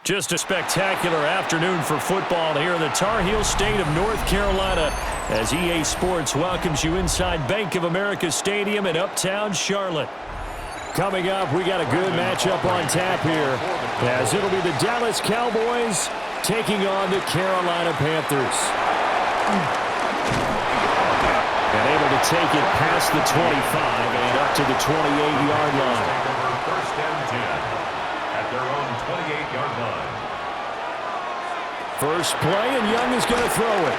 Just a spectacular afternoon for football here in the Tar Heel state of North Carolina as EA Sports welcomes you inside Bank of America Stadium in Uptown Charlotte. Coming up, we got a good matchup on tap here as it'll be the Dallas Cowboys taking on the Carolina Panthers. And able to take it past the 25 and up to the 28-yard line. First and 10 at their own 28-yard line. First play, and Young is going to throw it.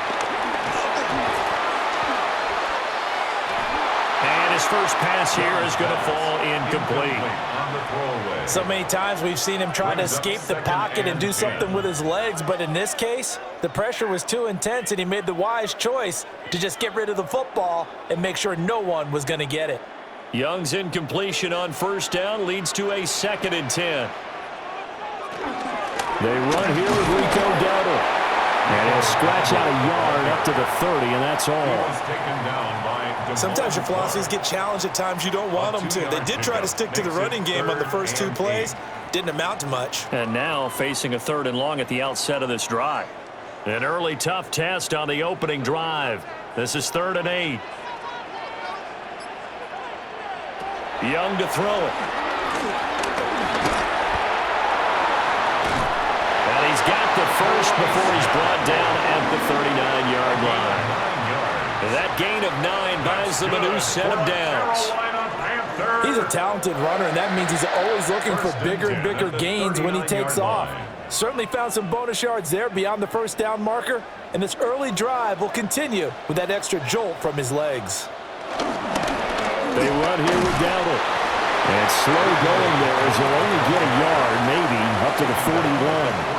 And his first pass here is going to fall incomplete. So many times we've seen him try to escape the pocket and do something with his legs, but in this case, the pressure was too intense, and he made the wise choice to just get rid of the football and make sure no one was going to get it. Young's incompletion on first down leads to a 2nd and 10. They run here with Rico Dowdle. And he'll scratch out a yard up to the 30, and that's all. Sometimes your philosophies get challenged at times you don't want them to. They did try to stick to the running game on the first 2 plays. Didn't amount to much. And now facing a 3rd and long at the outset of this drive. An early tough test on the opening drive. This is 3rd and 8. Young to throw it. And he's got the first before he's brought down at the 39-yard line. That gain of 9 buys them a new set of downs. He's a talented runner, and that means he's always looking for bigger and bigger gains when he takes off. Certainly found some bonus yards there beyond the first down marker, and this early drive will continue with that extra jolt from his legs. They run here with Dowdle. And slow going there as he'll only get a yard, maybe, up to the 41.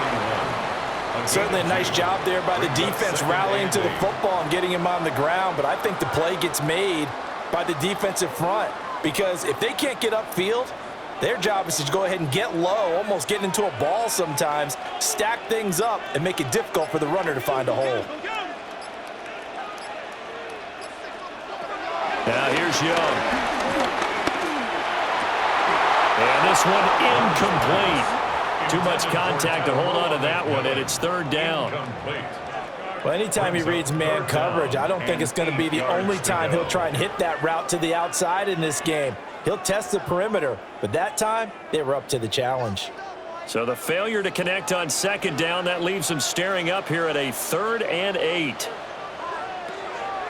Certainly a nice job there by the defense rallying to the football and getting him on the ground, but I think the play gets made by the defensive front because if they can't get upfield, their job is to go ahead and get low, almost get into a ball sometimes, stack things up, and make it difficult for the runner to find a hole. Now here's Young. And this one incomplete. Too much contact to hold on to that one, and it's 3rd down. Well, anytime he reads man coverage, I don't think it's going to be the only time he'll try and hit that route to the outside in this game. He'll test the perimeter, but that time, they were up to the challenge. So the failure to connect on 2nd down, that leaves him staring up here at a 3rd and 8.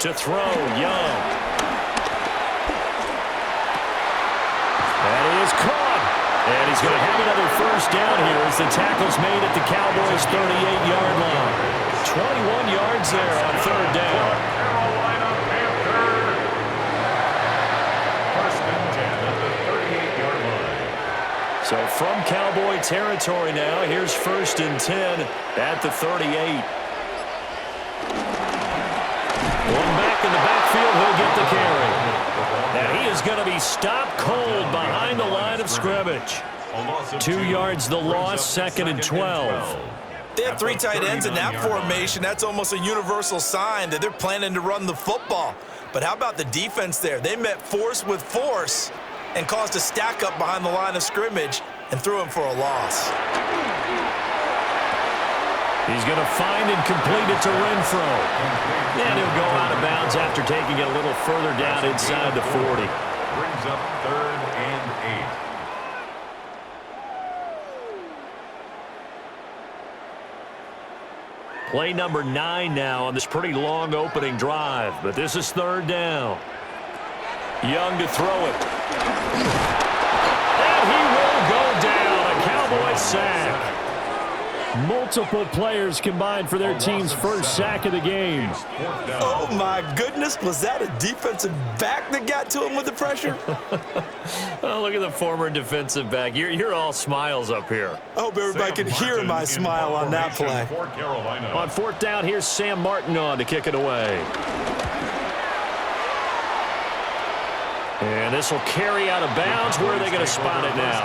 To throw, Young. And he is caught. And he's going to have another first down here as the tackle's made at the Cowboys' 38-yard line. 21 yards there on 3rd down. Carolina Panthers. First and 10 at the 38-yard line. So from Cowboy territory now, here's 1st and 10 at the 38. One back in the backfield, he'll get the carry. And he is going to be stopped cold behind the line of scrimmage. 2 yards the loss, 2nd and 12. They have 3 tight ends in that formation. That's almost a universal sign that they're planning to run the football. But how about the defense there? They met force with force and caused a stack up behind the line of scrimmage and threw him for a loss. He's going to find and complete it to Renfro. And he'll go out of bounds after taking it a little further down inside the 40. Brings up 3rd and 8. Play number 9 now on this pretty long opening drive, but this is 3rd down. Young to throw it. And he will go down. A Cowboy sack. Multiple players combined for their team's first sack of the game. Oh, my goodness. Was that a defensive back that got to him with the pressure? Oh, look at the former defensive back. You're all smiles up here. I hope everybody can hear my smile on that play. On 4th down, here's Sam Martin on to kick it away. And this will carry out of bounds. Where are they going to spot it now?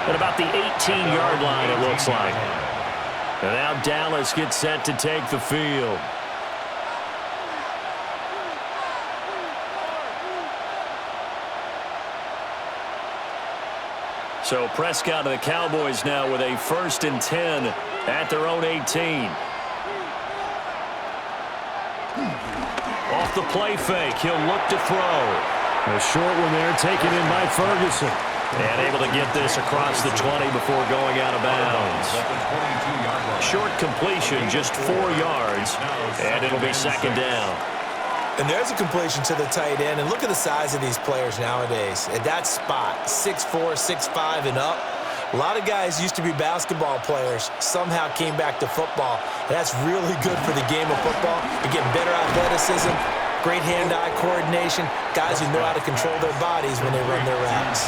At about the 18-yard line, it looks like. And now Dallas gets set to take the field. So Prescott and the Cowboys now with a 1st and 10 at their own 18. Off the play fake, he'll look to throw. A short one there taken in by Ferguson. And able to get this across the 20 before going out of bounds. Short completion, just 4 yards, and it'll be 2nd down. And there's a completion to the tight end. And look at the size of these players nowadays. At that spot, 6'4", 6'5", and up. A lot of guys used to be basketball players, somehow came back to football. And that's really good for the game of football. You're getting better athleticism, great hand-eye coordination, guys who know how to control their bodies when they run their routes.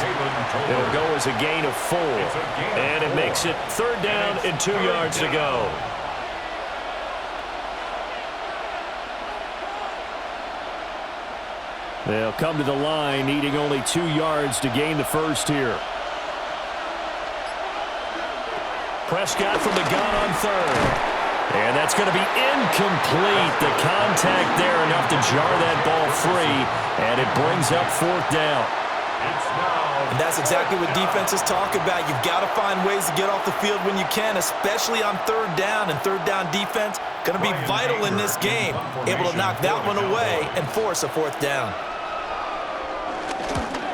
It'll go as a gain of 4, and it makes it 3rd down and 2 yards to go. They'll come to the line, needing only 2 yards to gain the first here. Prescott from the gun on 3rd. And that's going to be incomplete. The contact there enough to jar that ball free, and it brings up 4th down. And that's exactly what defenses talk about. You've got to find ways to get off the field when you can, especially on 3rd down. And 3rd down defense going to be vital in this game. Able to knock that one away and force a 4th down.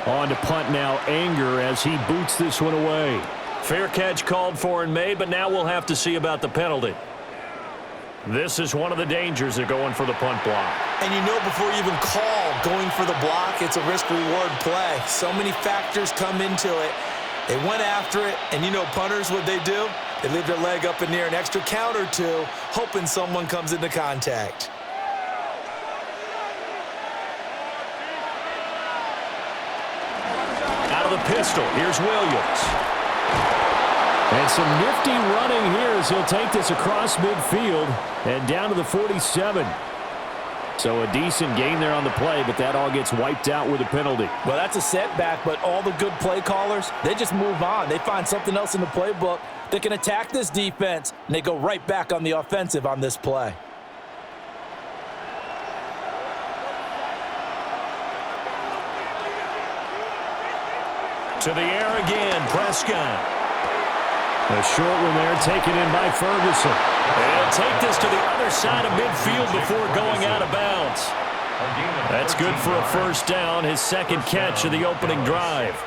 On to punt now, Anger, as he boots this one away. Fair catch called for and made, but now we'll have to see about the penalty. This is one of the dangers of going for the punt block. And you know before you even call going for the block, it's a risk-reward play. So many factors come into it. They went after it, and you know punters, what they do? They leave their leg up in the air an extra count or two, hoping someone comes into contact. Out of the pistol, here's Williams. And some nifty running here as he'll take this across midfield and down to the 47. So a decent gain there on the play, but that all gets wiped out with a penalty. Well, that's a setback, but all the good play callers, they just move on. They find something else in the playbook that can attack this defense, and they go right back on the offensive on this play. To the air again, Prescott. A short one there taken in by Ferguson. And take this to the other side of midfield before going out of bounds. That's good for a 1st down, his 2nd catch of the opening drive.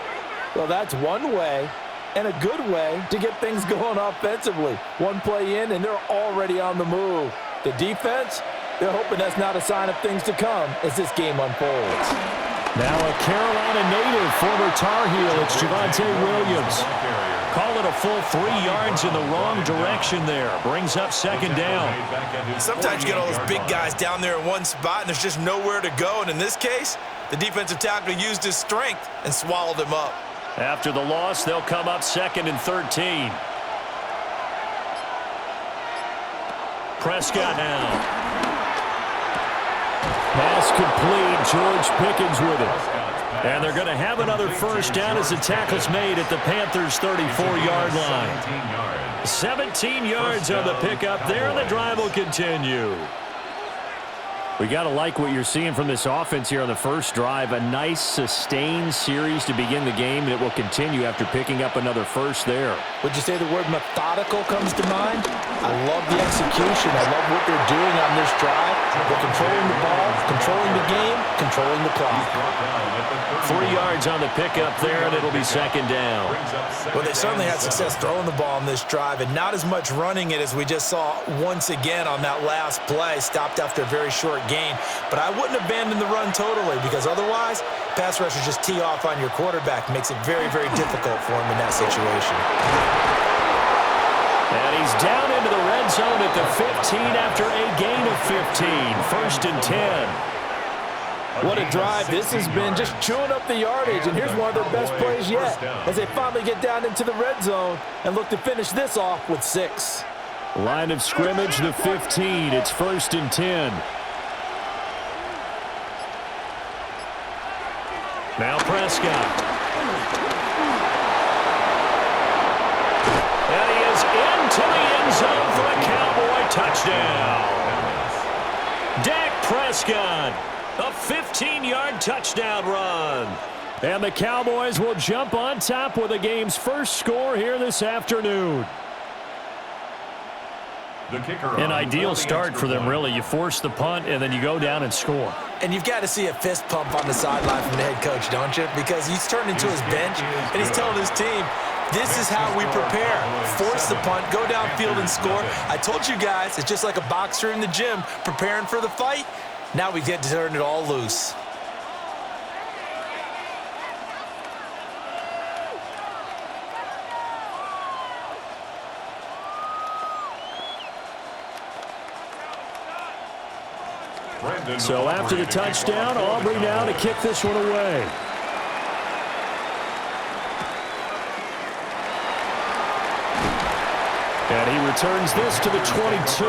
Well, that's one way and a good way to get things going offensively. One play in, and they're already on the move. The defense, they're hoping that's not a sign of things to come as this game unfolds. Now a Carolina native, former Tar Heel, it's Javonte Williams. Call it a full 3 yards in the wrong direction there. Brings up 2nd down. Sometimes you get all those big guys down there in one spot, and there's just nowhere to go. And in this case, the defensive tackle used his strength and swallowed him up. After the loss, they'll come up 2nd and 13. Prescott now. Pass complete. George Pickens with it. And they're going to have another 1st down as the tackle's made at the Panthers' 34-yard line. 17 yards on the pickup there, and the drive will continue. We got to like what you're seeing from this offense here on the first drive. A nice, sustained series to begin the game, and it will continue after picking up another 1st there. Would you say the word methodical comes to mind? I love the execution. I love what they're doing on this drive. They're controlling the ball, controlling the game, controlling the clock. 3 yards on the pickup there, and it'll be 2nd down. Well, they certainly had success throwing the ball on this drive, and not as much running it as we just saw once again on that last play. Stopped after a very short gain. But I wouldn't abandon the run totally, because otherwise, pass rushers just tee off on your quarterback. Makes it very, very difficult for him in that situation. And he's down into the red zone at the 15 after a gain of 15. 1st and 10. What a drive this has been, just chewing up the yardage. And here's one of their best plays yet, as they finally get down into the red zone and look to finish this off with 6. Line of scrimmage, the 15. It's 1st and 10. Now Prescott. And he is into the end zone for a Cowboy touchdown. Dak Prescott, a 15-yard touchdown run. And the Cowboys will jump on top with the game's first score here this afternoon. An ideal start for them, really. You force the punt, and then you go down and score. And you've got to see a fist pump on the sideline from the head coach, don't you? Because he's turned into his bench, and he's telling his team, this is how we prepare. Force the punt, go downfield and score. I told you guys, it's just like a boxer in the gym preparing for the fight. Now we get to turn it all loose. So after the touchdown, Aubrey now to kick this one away. And he returns this to the 22.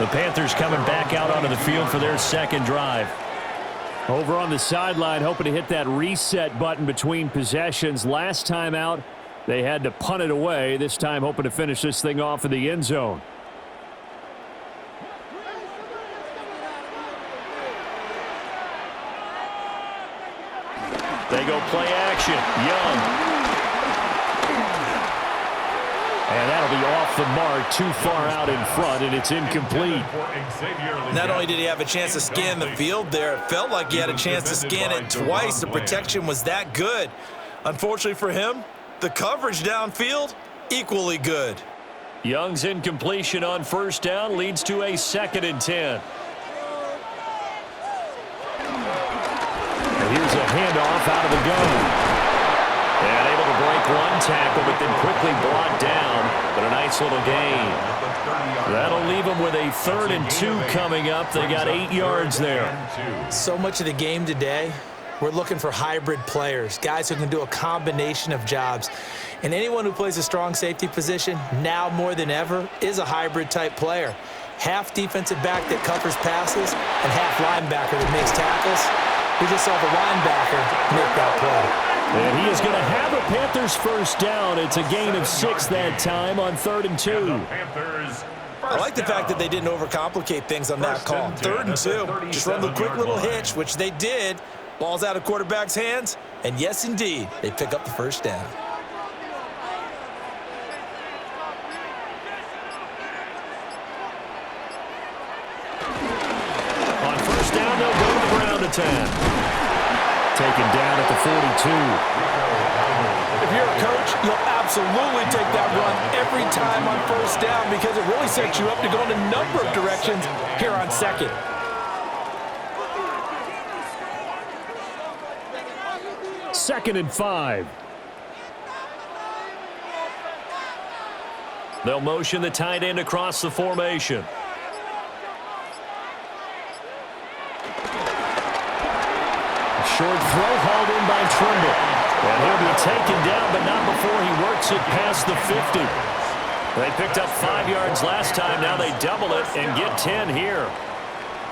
The Panthers coming back out onto the field for their second drive. Over on the sideline, hoping to hit that reset button between possessions. Last time out, they had to punt it away. This time hoping to finish this thing off in the end zone. They go play action. Young. And that'll be off the mark, too far out in front, and it's incomplete. Not only did he have a chance to scan the field there, it felt like he had a chance to scan it twice. The protection was that good. Unfortunately for him, the coverage downfield, equally good. Young's incompletion on first down leads to a 2nd and 10. Here's a handoff out of the gun. And able to break one tackle, but then quickly brought down. But a nice little gain. That'll leave them with a 3rd and 2 coming up. They got 8 yards there. So much of the game today, we're looking for hybrid players, guys who can do a combination of jobs. And anyone who plays a strong safety position, now more than ever, is a hybrid type player. Half defensive back that covers passes and half linebacker that makes tackles. We just saw the linebacker make that play. And he is going to have a Panthers first down. It's a gain of 6 that time on 3rd and 2. I like the fact that they didn't overcomplicate things on that call. 3rd and 2. Just run the quick little hitch, which they did. Ball's out of quarterback's hands. And yes, indeed, they pick up the first down. On first down, they'll go to the ground attack. Taken down at the 42. If you're a coach, you'll absolutely take that run every time on first down because it really sets you up to go in a number of directions here on 2nd. Second and 5. They'll motion the tight end across the formation. Short throw hauled in by Trimble. And he'll be taken down, but not before he works it past the 50. They picked up 5 yards last time. Now they double it and get 10 here.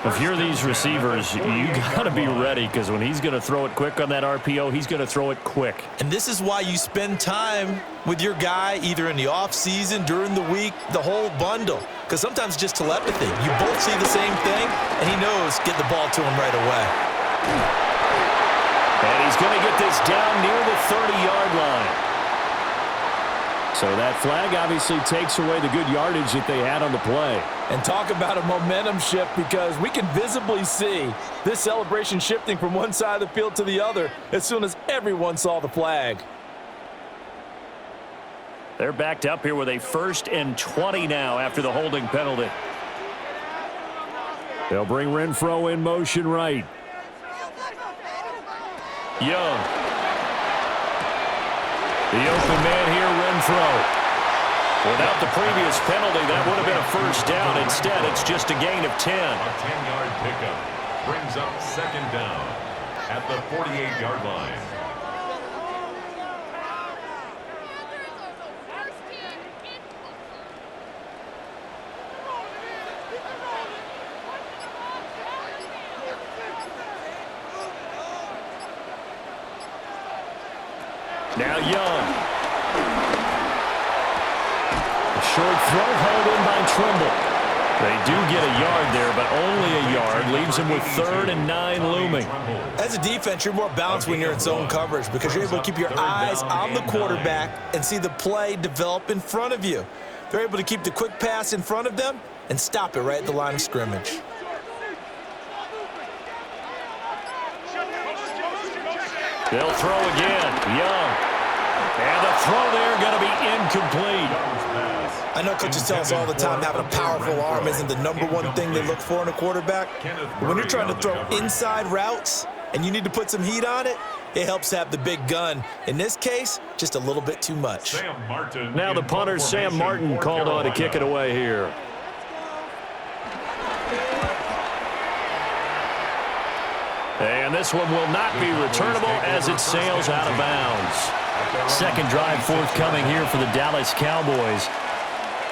If you're these receivers, you got to be ready because when he's going to throw it quick on that RPO, he's going to throw it quick. And this is why you spend time with your guy either in the offseason, during the week, the whole bundle. Because sometimes it's just telepathy. You both see the same thing, and he knows get the ball to him right away. And he's going to get this down near the 30-yard line. So that flag obviously takes away the good yardage that they had on the play. And talk about a momentum shift because we can visibly see this celebration shifting from one side of the field to the other as soon as everyone saw the flag. They're backed up here with a 1st and 20 now after the holding penalty. They'll bring Renfro in motion right. Young. The open man here, Renfro. Without the previous penalty, that would have been a first down. Instead, it's just a gain of 10. A 10-yard pickup brings up 2nd down at the 48-yard line. Now Young. A short throw hauled in by Trimble. They do get a yard there, but only a yard. Leaves them with 3rd and 9 looming. As a defense, you're more balanced when you're in zone coverage because you're able to keep your eyes on the quarterback and see the play develop in front of you. They're able to keep the quick pass in front of them and stop it right at the line of scrimmage. They'll throw again. Young. And the throw there going to be incomplete. I know coaches tell us all the time having a powerful arm isn't the #1 thing they look for in a quarterback. But when you're trying to throw inside routes and you need to put some heat on it, it helps have the big gun. In this case, just a little bit too much. Now the punter, Sam Martin, called on to kick it away here. And this one will not be returnable as it sails out of bounds. Second drive forthcoming here for the Dallas Cowboys.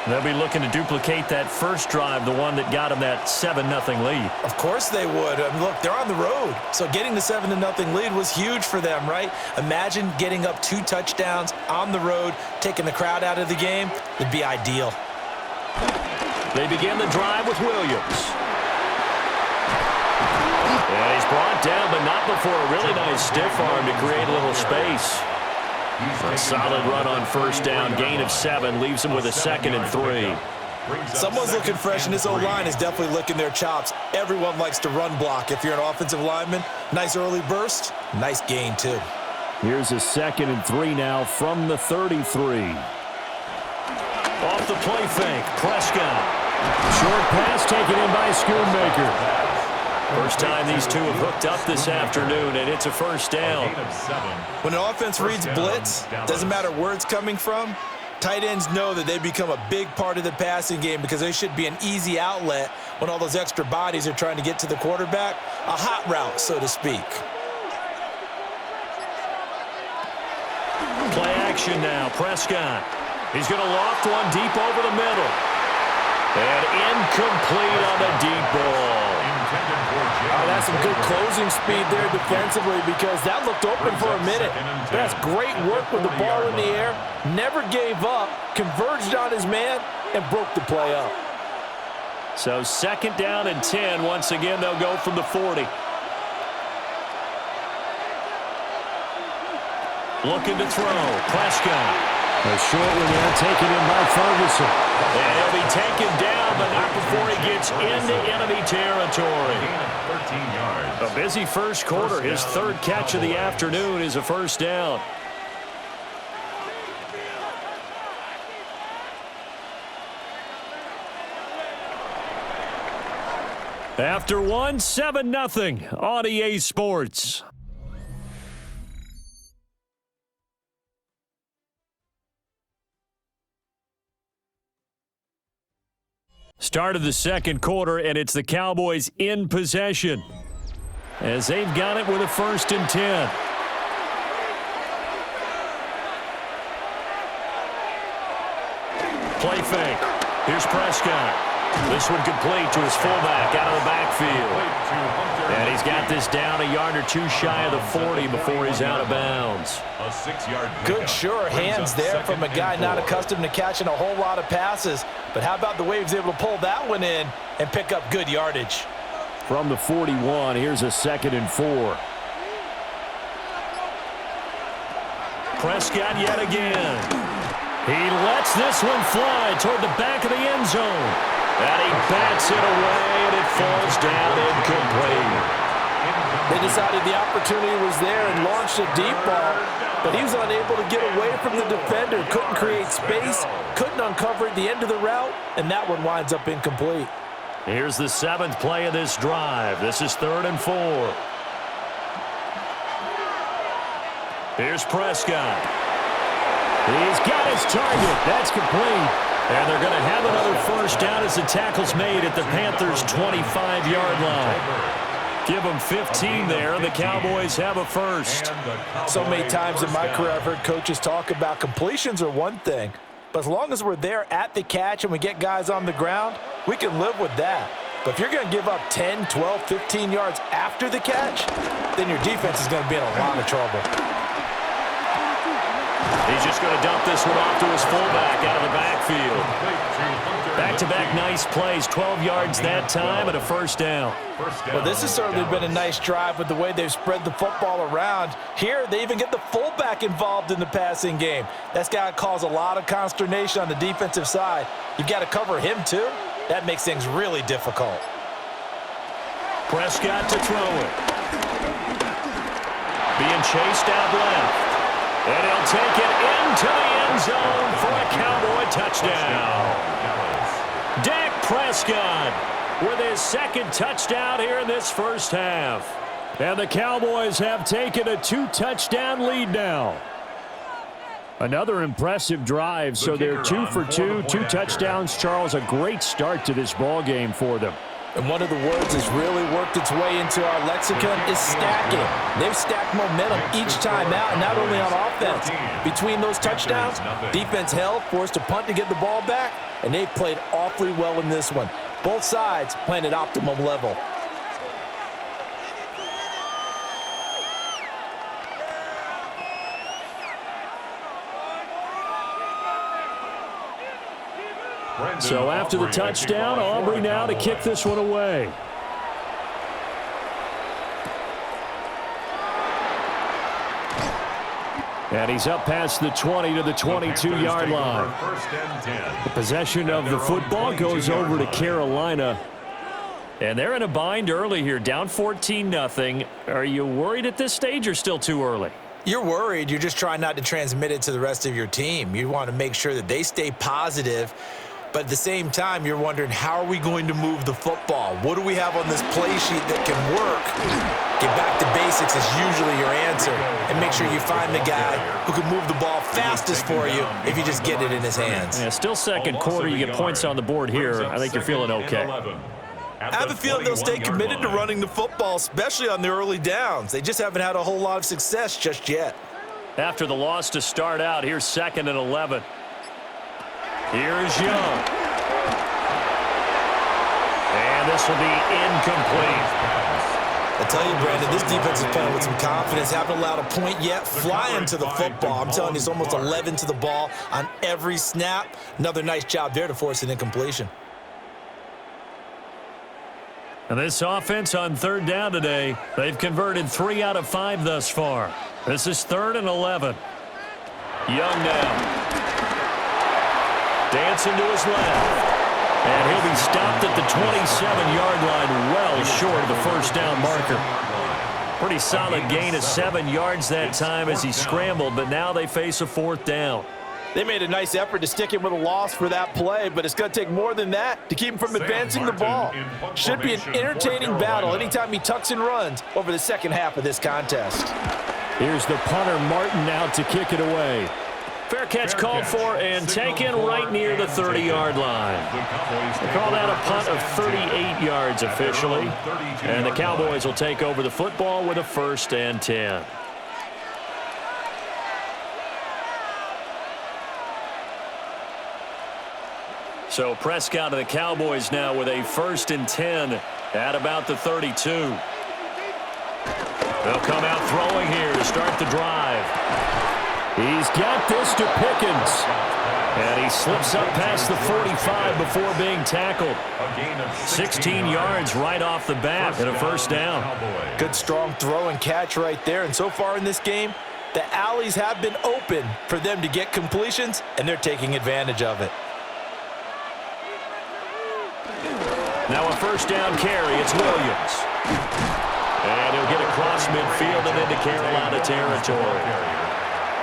They'll be looking to duplicate that first drive, the one that got them that 7-0 lead. Of course they would. I mean, look, they're on the road. So getting the 7-0 lead was huge for them, right? Imagine getting up 2 touchdowns on the road, taking the crowd out of the game. It'd be ideal. They begin the drive with Williams. And he's brought down, but not before a really nice stiff arm to create a little space. A solid run on first down, gain of 7, leaves him with a 2nd and 3. Someone's looking fresh, and this O-line is definitely licking their chops. Everyone likes to run block. If you're an offensive lineman, nice early burst, nice gain too. Here's a 2nd and 3 now from the 33. Off the play fake, Prescott. Short pass taken in by Schoonmaker. First time these two have hooked up this afternoon, and it's a first down. When an offense reads blitz, doesn't matter where it's coming from, tight ends know that they become a big part of the passing game because they should be an easy outlet when all those extra bodies are trying to get to the quarterback. A hot route, so to speak. Play action now, Prescott. He's going to loft one deep over the middle. And incomplete on the deep ball. That's some good closing speed there defensively because that looked open for a minute. That's great work with the ball in the air. Never gave up, converged on his man, and broke the play up. So 2nd down and 10. Once again, they'll go from the 40. Looking to throw. Prescott. A short one there taken in by Ferguson. And he'll be taken down, but not before he gets into enemy territory. 13 yards. A busy first quarter. His 3rd catch of the afternoon is a first down. After one, 7-0 on EA Sports. Start of the second quarter, and it's the Cowboys in possession as they've got it with a 1st and 10. Play fake. Here's Prescott. This one complete to his fullback out of the backfield. And he's got this down a yard or 2 shy of the 40 before he's out of bounds. A 6-yard Good sure hands there from a guy not accustomed to catching a whole lot of passes. But how about the way he was able to pull that one in and pick up good yardage? From the 41, here's a 2nd and 4. Prescott yet again. He lets this one fly toward the back of the end zone. And he bats it away, and it falls down incomplete. They decided the opportunity was there and launched a deep ball, but he was unable to get away from the defender, couldn't create space, couldn't uncover at the end of the route, and that one winds up incomplete. Here's the 7th play of this drive. This is 3rd and 4. Here's Prescott. He's got his target. That's complete. And they're going to have another first down as the tackle's made at the Panthers' 25-yard line. Give them 15 there, and the Cowboys have a first. So many times in my career I've heard coaches talk about completions are one thing, but as long as we're there at the catch and we get guys on the ground, we can live with that. But if you're going to give up 10, 12, 15 yards after the catch, then your defense is going to be in a lot of trouble. He's just going to dump this one off to his fullback out of the backfield. Back Back-to-back nice plays, 12 yards that time and a first down. Well, this has certainly been a nice drive with the way they've spread the football around. Here, they even get the fullback involved in the passing game. That's got to cause a lot of consternation on the defensive side. You've got to cover him, too. That makes things really difficult. Prescott to throw it. Being chased out left. And he'll take it into the end zone for a Cowboy touchdown. Dak Prescott with his second touchdown here in this first half. And the Cowboys have taken a 2-touchdown lead now. Another impressive drive, so they're 2 for 2, 2 touchdowns. Charles, a great start to this ball game for them. And one of the words that's really worked its way into our lexicon is stacking. They've stacked momentum each time out, and not only on offense. Between those touchdowns, defense held, forced a punt to get the ball back, and they've played awfully well in this one. Both sides playing at optimum level. So after the touchdown, Aubrey now to kick this one away. And he's up past the 20 to the 22-yard line. The possession of the football goes over to Carolina. And they're in a bind early here, down 14-0. Are you worried at this stage or still too early? You're worried. You're just trying not to transmit it to the rest of your team. You want to make sure that they stay positive. But at the same time, you're wondering, how are we going to move the football? What do we have on this play sheet that can work? Get back to basics is usually your answer. And make sure you find the guy who can move the ball fastest for you if you just get it in his hands. Yeah, still second quarter. You get points on the board here. I think you're feeling okay. I have a feeling they'll stay committed to running the football, especially on the early downs. They just haven't had a whole lot of success just yet. After the loss to start out, here's 2nd and 11. Here's Young. And this will be incomplete. I tell you, Brandon, this defense is playing with some confidence. Haven't allowed a point yet. Flying to the football. I'm telling you, it's almost 11 to the ball on every snap. Another nice job there to force an incompletion. And this offense on 3rd down today, they've converted 3 out of 5 thus far. This is 3rd and 11. Young now. Dancing to his left. And he'll be stopped at the 27-yard line, well short of the first down marker. Pretty solid gain of 7 yards that time as he scrambled, but now they face a 4th down. They made a nice effort to stick it with a loss for that play, but it's going to take more than that to keep him from advancing the ball. Should be an entertaining battle anytime he tucks and runs over the second half of this contest. Here's the punter, Martin, out to kick it away. Fair catch called for and taken right near the 30-yard line. They call that a punt of 38 yards officially. And the Cowboys will take over the football with a 1st and 10. So Prescott of the Cowboys now with a 1st and 10 at about the 32. They'll come out throwing here to start the drive. He's got this to Pickens. And he slips up past the 45 before being tackled. 16 yards right off the bat and a 1st down. Good strong throw and catch right there. And so far in this game, the alleys have been open for them to get completions, and they're taking advantage of it. Now a 1st down carry. It's Williams. And he'll get across midfield and into Carolina territory.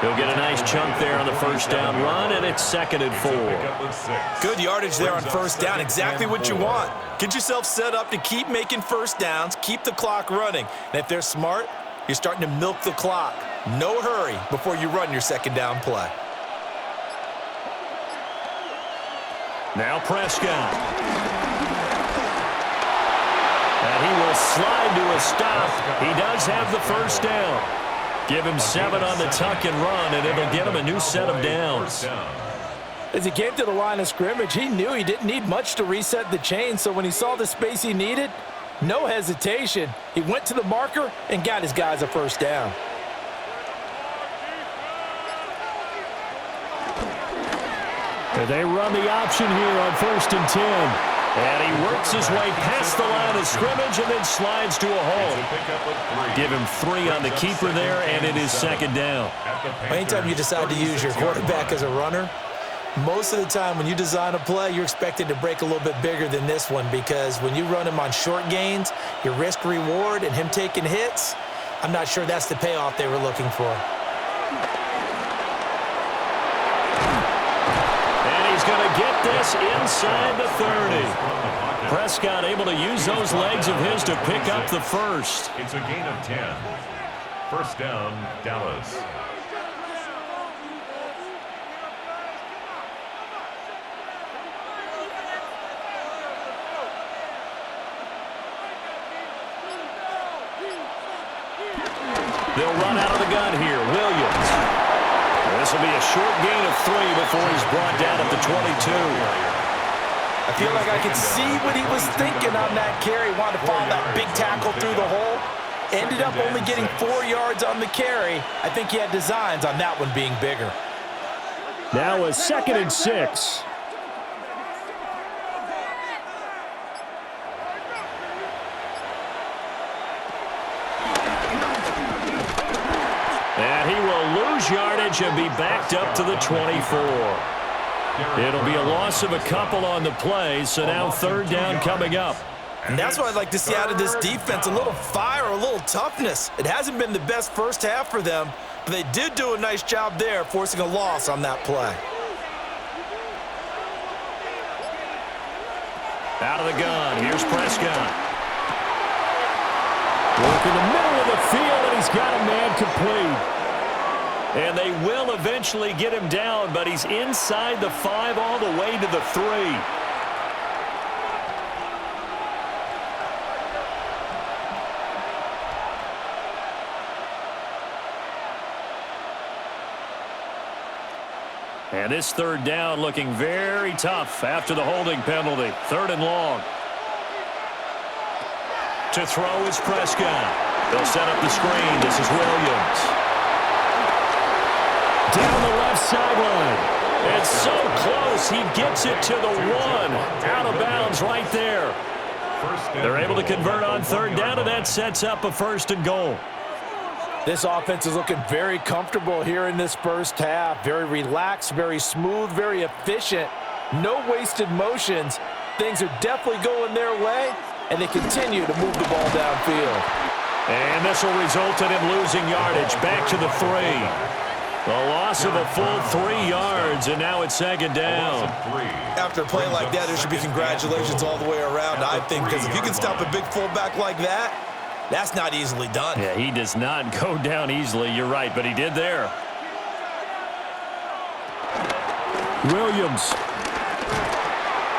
He'll get a nice chunk there on the 1st down run, and it's 2nd and 4. Good yardage there on 1st down. Exactly what you want. Get yourself set up to keep making 1st downs, keep the clock running. And if they're smart, you're starting to milk the clock. No hurry before you run your 2nd down play. Now Prescott. And he will slide to a stop. He does have the 1st down. Give him 7 on the tuck and run, and it'll get him a new set of downs. As he came to the line of scrimmage, he knew he didn't need much to reset the chain, so when he saw the space he needed, no hesitation. He went to the marker and got his guys a 1st down. And they run the option here on 1st and 10. And he works his way past the line of scrimmage and then slides to a hole. Give him 3 on the keeper there, and it is 2nd down. Anytime you decide to use your quarterback as a runner, most of the time when you design a play, you're expected to break a little bit bigger than this one, because when you run him on short gains, your risk-reward and him taking hits, I'm not sure that's the payoff they were looking for. And he's going to get this inside the 30. Prescott able to use those legs of his to pick up the first. It's a gain of 10. 1st down, Dallas. They'll run out of the gun here. Williams. This will be a short gain of 3 before he's brought down at the 22. I feel like I could see what he was thinking on that carry. Wanted to follow that big tackle through the hole. Ended up only getting 4 yards on the carry. I think he had designs on that one being bigger. Now a 2nd and 6. And he will lose yardage and be backed up to the 24. It'll be a loss of a couple on the play, so now 3rd down coming up. And that's what I'd like to see out of this defense, a little fire, a little toughness. It hasn't been the best first half for them, but they did do a nice job there, forcing a loss on that play. Out of the gun, here's Prescott. Work in the middle of the field, and he's got a man complete. And they will eventually get him down, but he's inside the 5 all the way to the 3. And this 3rd down looking very tough after the holding penalty. 3rd and long. To throw is Prescott. They'll set up the screen. This is Williams. Down the left sideline. And so close, he gets it to the 1. Out of bounds right there. They're able to convert on 3rd down, and that sets up a 1st and goal. This offense is looking very comfortable here in this first half. Very relaxed, very smooth, very efficient. No wasted motions. Things are definitely going their way, and they continue to move the ball downfield. And this will result in him losing yardage back to the 3. A loss of a full 3 yards, and now it's 2nd down. After a play like that, there should be congratulations all the way around, I think, because if you can stop a big fullback like that, that's not easily done. Yeah, he does not go down easily. You're right, but he did there. Williams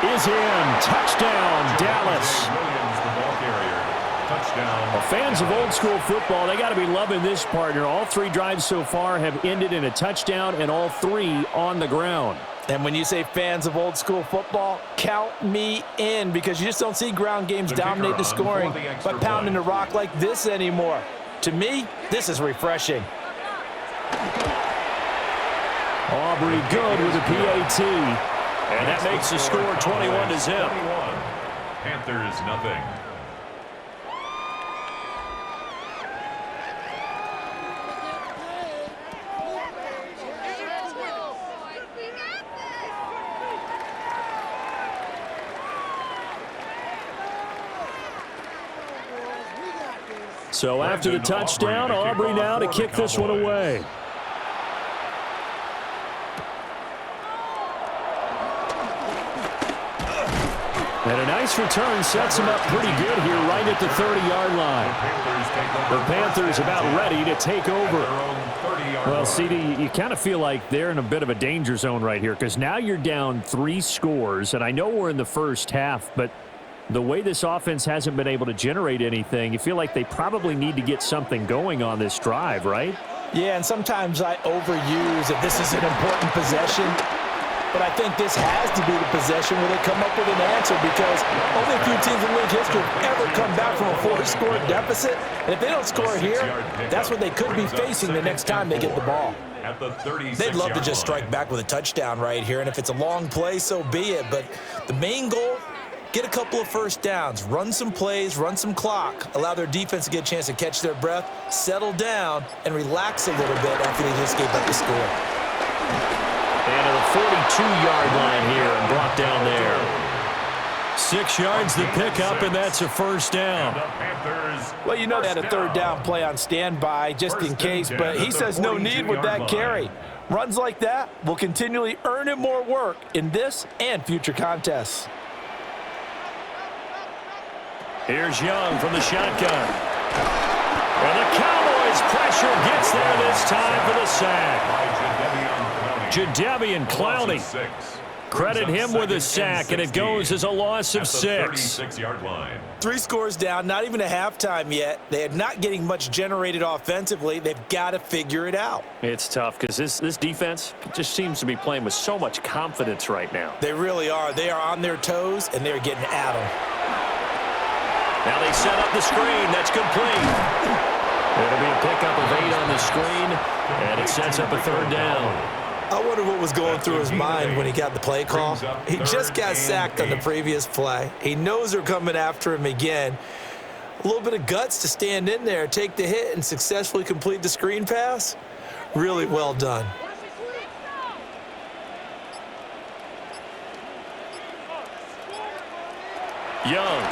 is in. Touchdown, Dallas. Williams, the ball carrier. Touchdown. Well, fans of old school football, they got to be loving this partner. All 3 drives so far have ended in a touchdown, and all 3 on the ground. And when you say fans of old school football, count me in, because you just don't see ground games dominate the scoring by pounding the rock like this anymore. To me, this is refreshing. Aubrey good with a PAT. And that makes the score 21-0. Panthers nothing. So after the touchdown, Aubrey now to kick this one away. And a nice return sets him up pretty good here right at the 30-yard line. The Panthers about ready to take over. Well, CD, you kind of feel like they're in a bit of a danger zone right here, because now you're down 3 scores, and I know we're in the first half, but the way this offense hasn't been able to generate anything, you feel like they probably need to get something going on this drive, right? Yeah, and sometimes I overuse that this is an important possession, but I think this has to be the possession where they come up with an answer, because only a few teams in league history have ever come back from a 4-score deficit, and if they don't score here, that's what they could be facing the next time they get the ball. at the 36-yard They'd love to just strike line. back with a touchdown right here, and if it's a long play, so be it. But the main goal, get a couple of first downs, run some plays, run some clock, allow their defense to get a chance to catch their breath, settle down, and relax a little bit after they just gave up the score. And to the 42-yard line here and brought down there. 6 yards the pickup, and that's a first down. Well, you know they had a third down play on standby just in case, but he says no need with that carry. Runs like that will continually earn him more work in this and future contests. Here's Young from the shotgun. And the Cowboys pressure gets there this time for the sack. Jadeveon Clowney. Credit him with a sack, and it goes as a loss of 6. 36-yard line. 3 scores down, not even a halftime yet. They are not getting much generated offensively. They've got to figure it out. It's tough because this defense just seems to be playing with so much confidence right now. They really are. They are on their toes, and they're getting at them. Now they set up the screen. That's complete. It'll be a pickup of 8 on the screen, and it sets up a third down. I wonder what was going through his mind when he got the play call. He just got sacked on the previous play. He knows they're coming after him again. A little bit of guts to stand in there, take the hit, and successfully complete the screen pass. Really well done. Young.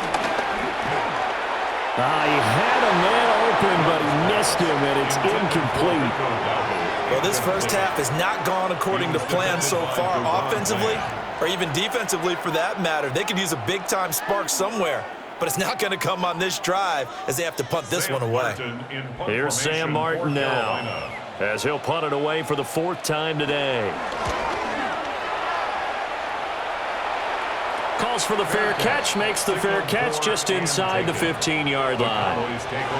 He had a man open, but he missed him, and it's incomplete. Well, this first half has not gone according to plan so far, offensively or even defensively for that matter. They could use a big-time spark somewhere, but it's not going to come on this drive as they have to punt this one away. Here's Sam Martin now as he'll punt it away for the 4th time today. Calls for the fair catch, makes the fair catch just inside the 15-yard line.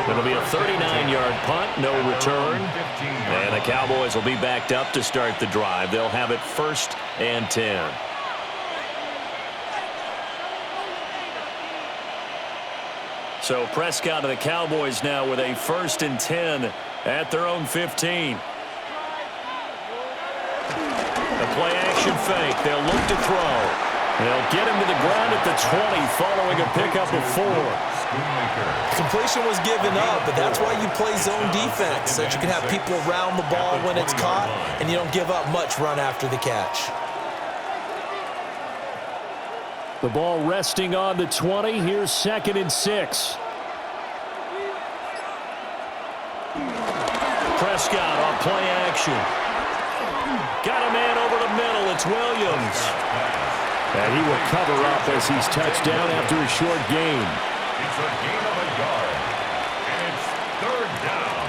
It'll be a 39-yard punt, no return. And the Cowboys will be backed up to start the drive. They'll have it 1st and 10. So Prescott of the Cowboys now with a 1st and 10 at their own 15. The play action fake. They'll look to throw. They'll get him to the ground at the 20 following a pickup of 4. Completion was given up, but that's why you play zone defense, so that you can have people around the ball when it's caught, and you don't give up much run after the catch. The ball resting on the 20. Here's 2nd and 6. Prescott on play action. Got a man over the middle. It's Williams. And he will cover up as he's touched down after a short gain. It's a gain of a yard, and it's 3rd down.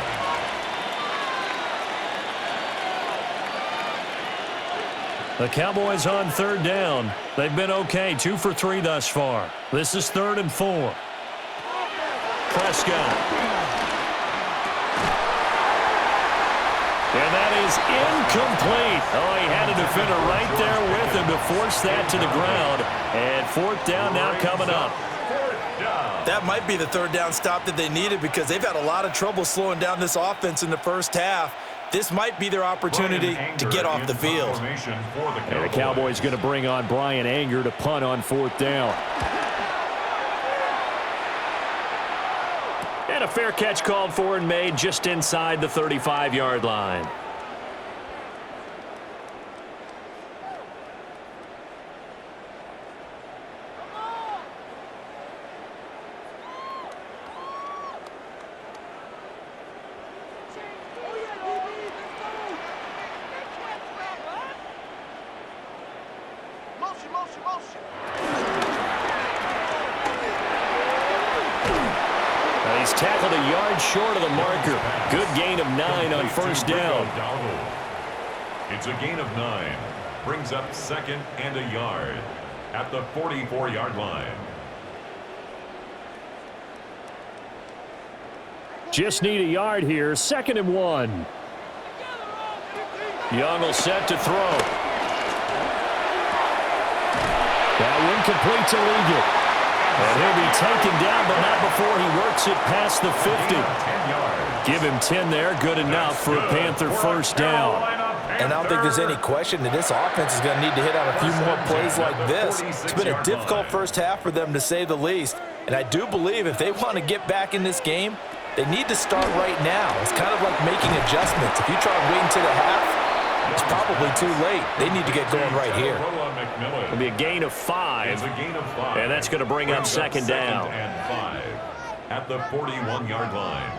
The Cowboys on 3rd down. They've been okay, 2 for 3 thus far. This is 3rd and 4. Prescott. And that is incomplete. Oh, he had a defender right there with him to force that to the ground. And 4th down now coming up. That might be the 3rd down stop that they needed because they've had a lot of trouble slowing down this offense in the first half. This might be their opportunity to get off the field. And the Cowboys going to bring on Brian Anger to punt on 4th down. And a fair catch called for and made just inside the 35-yard line. He's tackled a yard short of the marker. Good gain of 9 on 1st down. It's a gain of 9. Brings up 2nd and a yard at the 44-yard line. Just need a yard here. 2nd and 1. Young will set to throw. That one complete to Leggett. And he'll be taken down, but not before he works it past the 50. Give him 10 there, good enough for a Panther first down. And I don't think there's any question that this offense is going to need to hit on a few more plays like this. It's been a difficult first half for them, to say the least. And I do believe if they want to get back in this game, they need to start right now. It's kind of like making adjustments. If you try to wait until the half, it's probably too late. They need to get going right here. It'll be a gain of 5. And that's going to bring up second down. And 5 at the 41-yard line.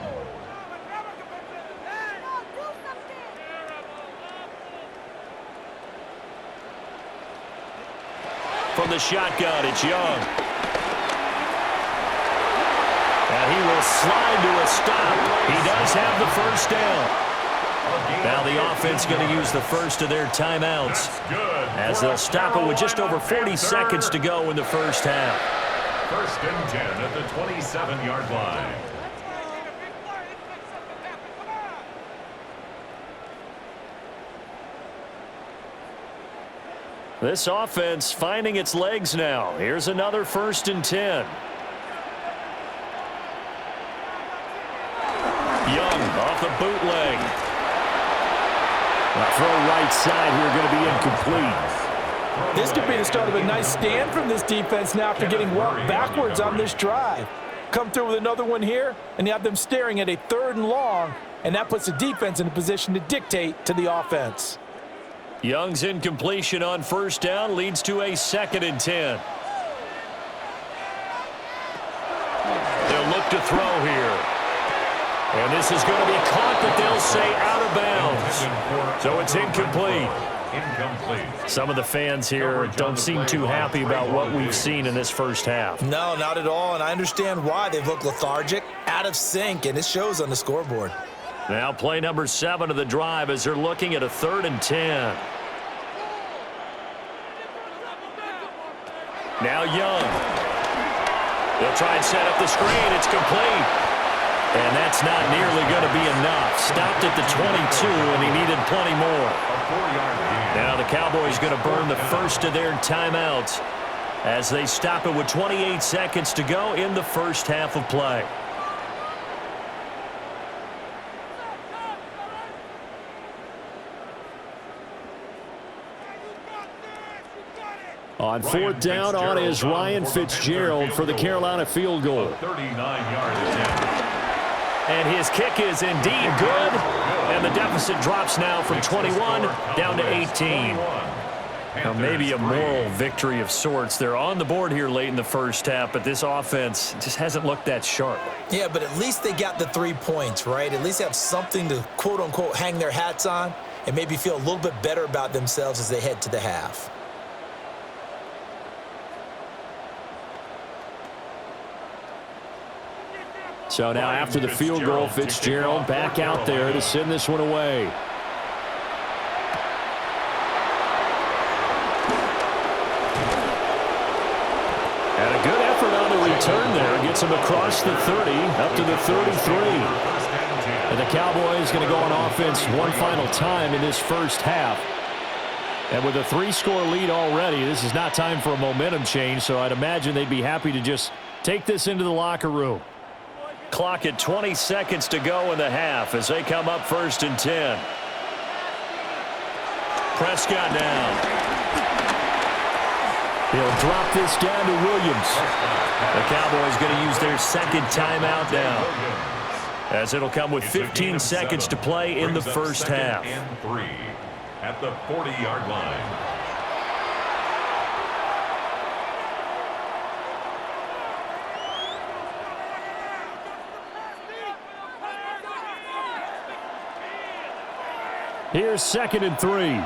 From the shotgun, it's Young. And he will slide to a stop. He does have the first down. Now the offense going to use the first of their timeouts as they'll stop it with just over 40 seconds to go in the first half. First and 10 at the 27-yard line. This offense finding its legs now. Here's another first and 10. Young off the bootleg. A throw right side here going to be incomplete. This could be the start of a nice stand from this defense now after getting walked backwards on this drive. Come through with another one here, and you have them staring at a 3rd and long, and that puts the defense in a position to dictate to the offense. Young's incompletion on first down leads to a 2nd and 10. They'll look to throw here. And this is going to be caught, but they'll say out of bounds. So it's incomplete. Some of the fans here don't seem too happy about what we've seen in this first half. No, not at all, and I understand why. They've looked lethargic, out of sync, and it shows on the scoreboard. Now play number 7 of the drive as they're looking at a 3rd and 10. Now Young. They'll try and set up the screen. It's complete. And that's not nearly going to be enough. Stopped at the 22, and he needed plenty more. Now the Cowboys going to burn the first of their timeouts as they stop it with 28 seconds to go in the first half of play. On 4th down on is Ryan Fitzgerald for the Carolina field goal. 39-yard attempt. And his kick is indeed good. And the deficit drops now from 21 down to 18. Now maybe a moral victory of sorts. They're on the board here late in the first half, but this offense just hasn't looked that sharp. Yeah, but at least they got the 3 points, right? At least have something to, quote-unquote, hang their hats on and maybe feel a little bit better about themselves as they head to the half. So now after the field goal, Fitzgerald back out there to send this one away. And a good effort on the return there. Gets him across the 30, up to the 33. And the Cowboys going to go on offense one final time in this first half. And with a 3-score lead already, this is not time for a momentum change, so I'd imagine they'd be happy to just take this into the locker room. Clock at 20 seconds to go in the half as they come up 1st and 10. Prescott down. He'll drop this down to Williams. The Cowboys going to use their 2nd timeout now, as it'll come with 15 seconds to play in the first half. And 3 at the 40-yard line. Here's 2nd and 3.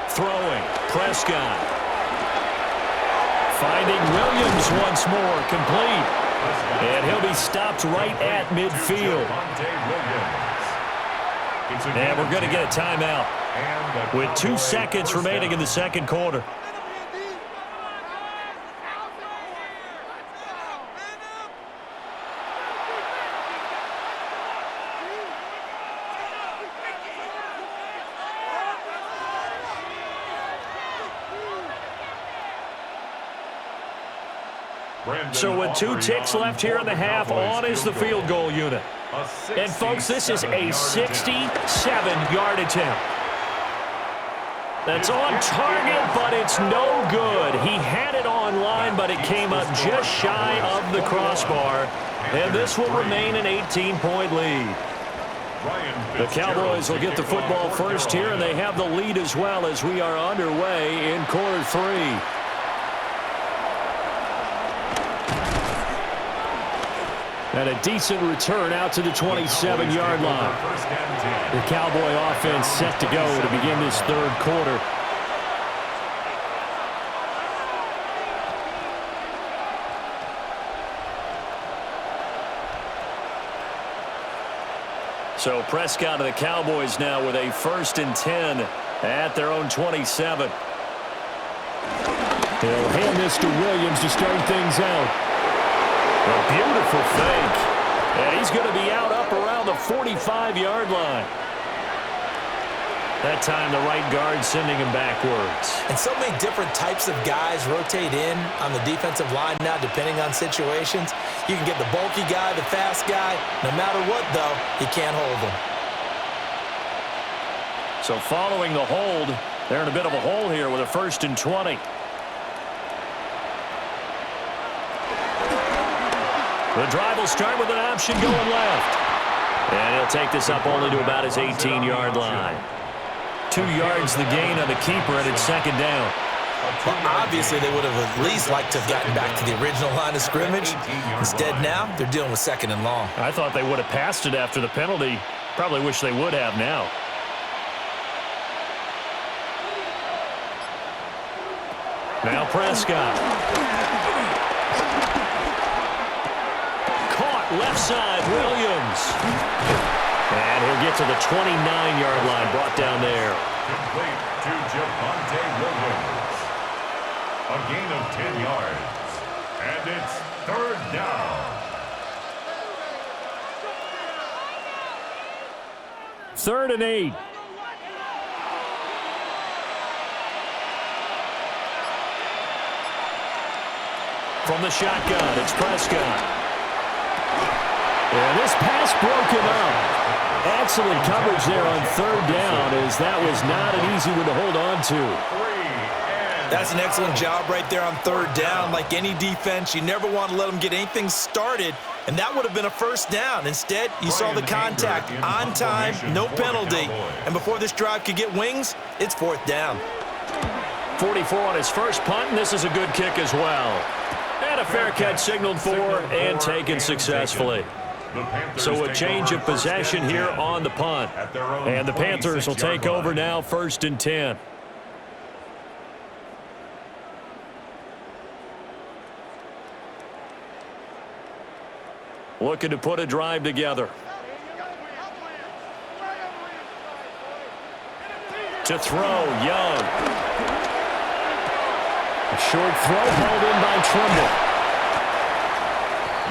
Throwing, Prescott. Finding Williams once more, complete. And he'll be stopped right at midfield. And we're going to get a timeout with 2 seconds remaining in the second quarter. So with 2 ticks left here in the half, on is the field goal unit. And folks, this is a 67-yard attempt. That's on target, but it's no good. He had it on line, but it came up just shy of the crossbar. And this will remain an 18-point lead. The Cowboys will get the football first here, and they have the lead as well as we are underway in quarter 3. And a decent return out to the 27-yard line. The Cowboy offense set to go to begin this third quarter. So Prescott of the Cowboys now with a 1st and 10 at their own 27. They'll hand this to Williams to start things out. A beautiful fake. And he's going to be out up around the 45-yard line. That time the right guard sending him backwards. And so many different types of guys rotate in on the defensive line now depending on situations. You can get the bulky guy, the fast guy. No matter what, though, he can't hold them. So following the hold, they're in a bit of a hole here with a 1st and 20. The drive will start with an option going left. And he'll take this up only to about his 18-yard line. 2 yards the gain on the keeper, and it's 2nd down. Well, obviously, they would have at least liked to have gotten back to the original line of scrimmage. Instead, now, they're dealing with 2nd and long. I thought they would have passed it after the penalty. Probably wish they would have now. Now Prescott. Caught left side, Williams. And he'll get to the 29-yard line, brought down there. Complete to Javonte Williams. A gain of 10 yards. And it's 3rd down. 3rd and 8. From the shotgun, it's Prescott. And this pass broken up. Excellent coverage there on 3rd down, as that was not an easy one to hold on to. That's an excellent job right there on 3rd down. Like any defense, you never want to let them get anything started, and that would have been a 1st down. Instead, you saw the contact on time, no penalty, and before this drive could get wings, it's 4th down. 44 on his first punt, and this is a good kick as well. And a fair catch signaled for and taken successfully. So a change of possession here on the punt. And the Panthers will take over now, 1st and 10. Looking to put a drive together. To throw, Young. A short throw hauled in by Trimble.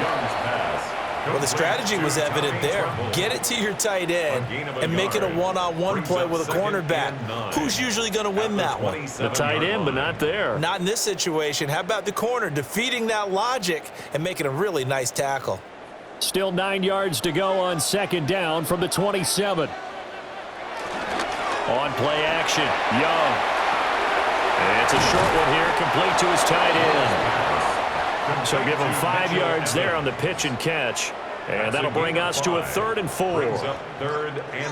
Young's pass. Well, the strategy was evident there. Get it to your tight end and make it a one-on-one play with a cornerback. Who's usually going to win that one? The tight end, but not there. Not in this situation. How about the corner defeating that logic and making a really nice tackle? Still 9 yards to go on 2nd down from the 27. On play action, Young. And it's a short one here, complete to his tight end. So give him 5 yards there on the pitch and catch. And that'll bring us to a 3rd and 4.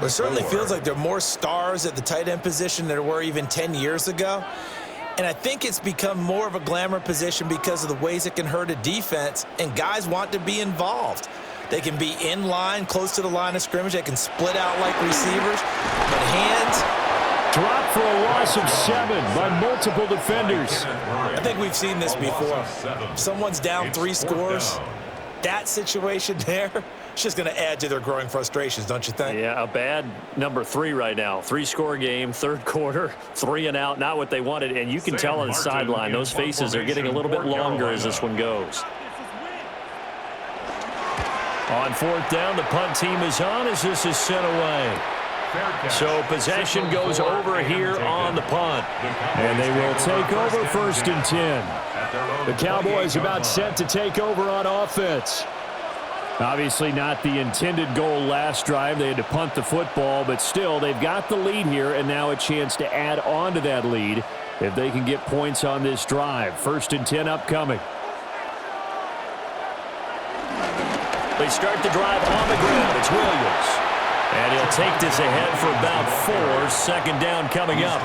It certainly feels like there are more stars at the tight end position than there were even 10 years ago. And I think it's become more of a glamour position because of the ways it can hurt a defense, and guys want to be involved. They can be in line, close to the line of scrimmage. They can split out like receivers. But hands dropped for a loss of 7 by multiple defenders. I think we've seen this before. Someone's down 3 scores. That situation there, it's just going to add to their growing frustrations, don't you think? Yeah, a bad number 3 right now. 3-score game, 3rd quarter, 3 and out, not what they wanted. And you can tell on the sideline, those faces are getting a little bit longer as this one goes. On 4th down, the punt team is on as this is sent away. So possession goes over here on the punt. And they will take over 1st and 10. The Cowboys about set to take over on offense. Obviously not the intended goal last drive. They had to punt the football, but still they've got the lead here and now a chance to add on to that lead if they can get points on this drive. 1st and 10 upcoming. They start the drive on the ground. It's Williams. And he'll take this ahead for about 4. 2nd down coming up.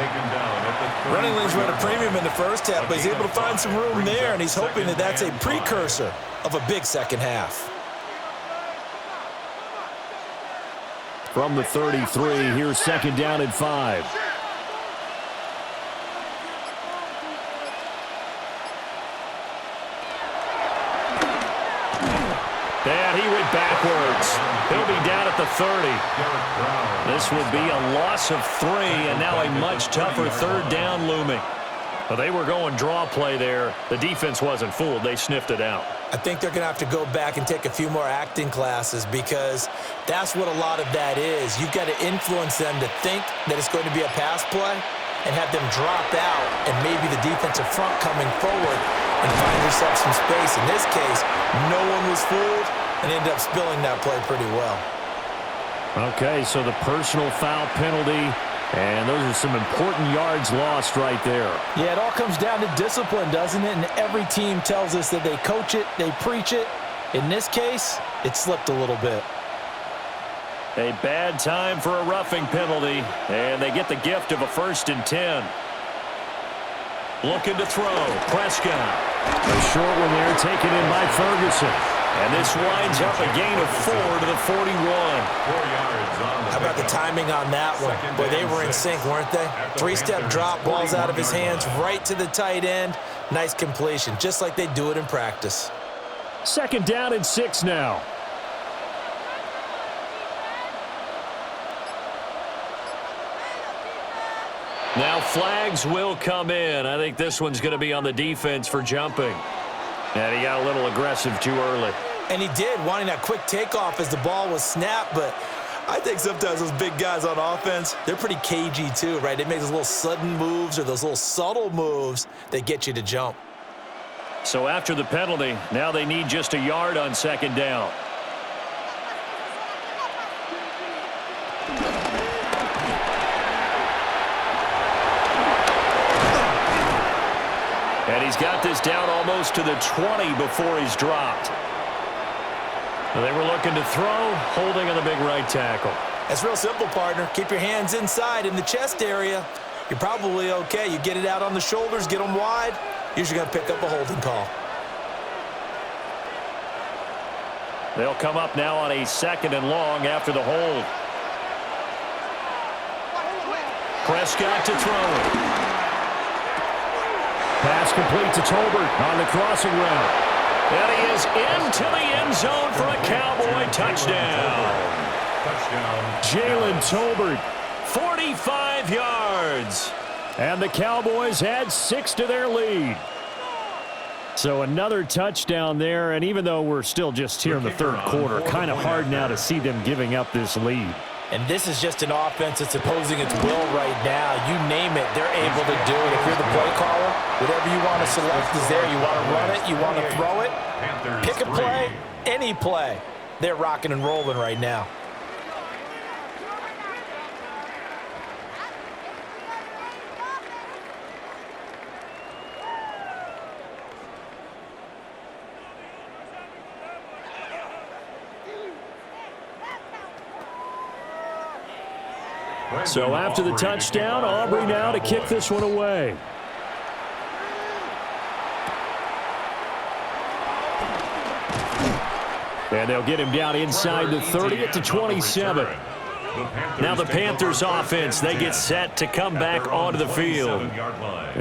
Running lanes were at a premium in the first half, but he's able to find some room there, and he's hoping that that's a precursor of a big second half. From the 33, here's 2nd down and 5. And he went backwards. He'll be down at the 30. This would be a loss of 3, and now a much tougher 3rd down looming. Well, they were going draw play there. The defense wasn't fooled. They sniffed it out. I think they're going to have to go back and take a few more acting classes because that's what a lot of that is. You've got to influence them to think that it's going to be a pass play and have them drop out and maybe the defensive front coming forward and find yourself some space. In this case, no one was fooled and ended up spilling that play pretty well. Okay, so the personal foul penalty, and those are some important yards lost right there. Yeah, it all comes down to discipline, doesn't it? And every team tells us that they coach it, they preach it. In this case, it slipped a little bit. A bad time for a roughing penalty, and they get the gift of a 1st and 10. Looking to throw, Prescott. A short one there taken in by Ferguson. And this winds up a gain of 4 to the 41. 4 yards on the How about the timing on that one? Boy, they were in sync, weren't they? 3-step drop, balls out of his hands, right to the tight end. Nice completion, just like they do it in practice. 2nd down and 6 now. Now flags will come in. I think this one's going to be on the defense for jumping. And he got a little aggressive too early. And he did, wanting that quick takeoff as the ball was snapped, but I think sometimes those big guys on offense, they're pretty cagey too, right? They make those little sudden moves or those little subtle moves that get you to jump. So after the penalty, now they need just a yard on 2nd down. And he's got this down almost to the 20 before he's dropped. They were looking to throw, holding on the big right tackle. It's real simple, partner. Keep your hands inside in the chest area. You're probably okay. You get it out on the shoulders, get them wide. Usually going to pick up a holding call. They'll come up now on a 2nd and long after the hold. Prescott to throw. Pass complete to Tolbert on the crossing route. And he is into the end zone for a Cowboy touchdown. Jalen Tolbert, 45 yards. And the Cowboys add 6 to their lead. So another touchdown there, and even though we're still just here in the 3rd quarter, kind of hard now to see them giving up this lead. And this is just an offense that's opposing its will right now. You name it, they're able to do it. If you're the play caller, whatever you want to select is there. You want to run it, you want to throw it. Pick a play, any play. They're rocking and rolling right now. So after the touchdown, Aubrey now to kick this one away. And they'll get him down inside the 30 at the 27. Now the Panthers offense, they get set to come back onto the field.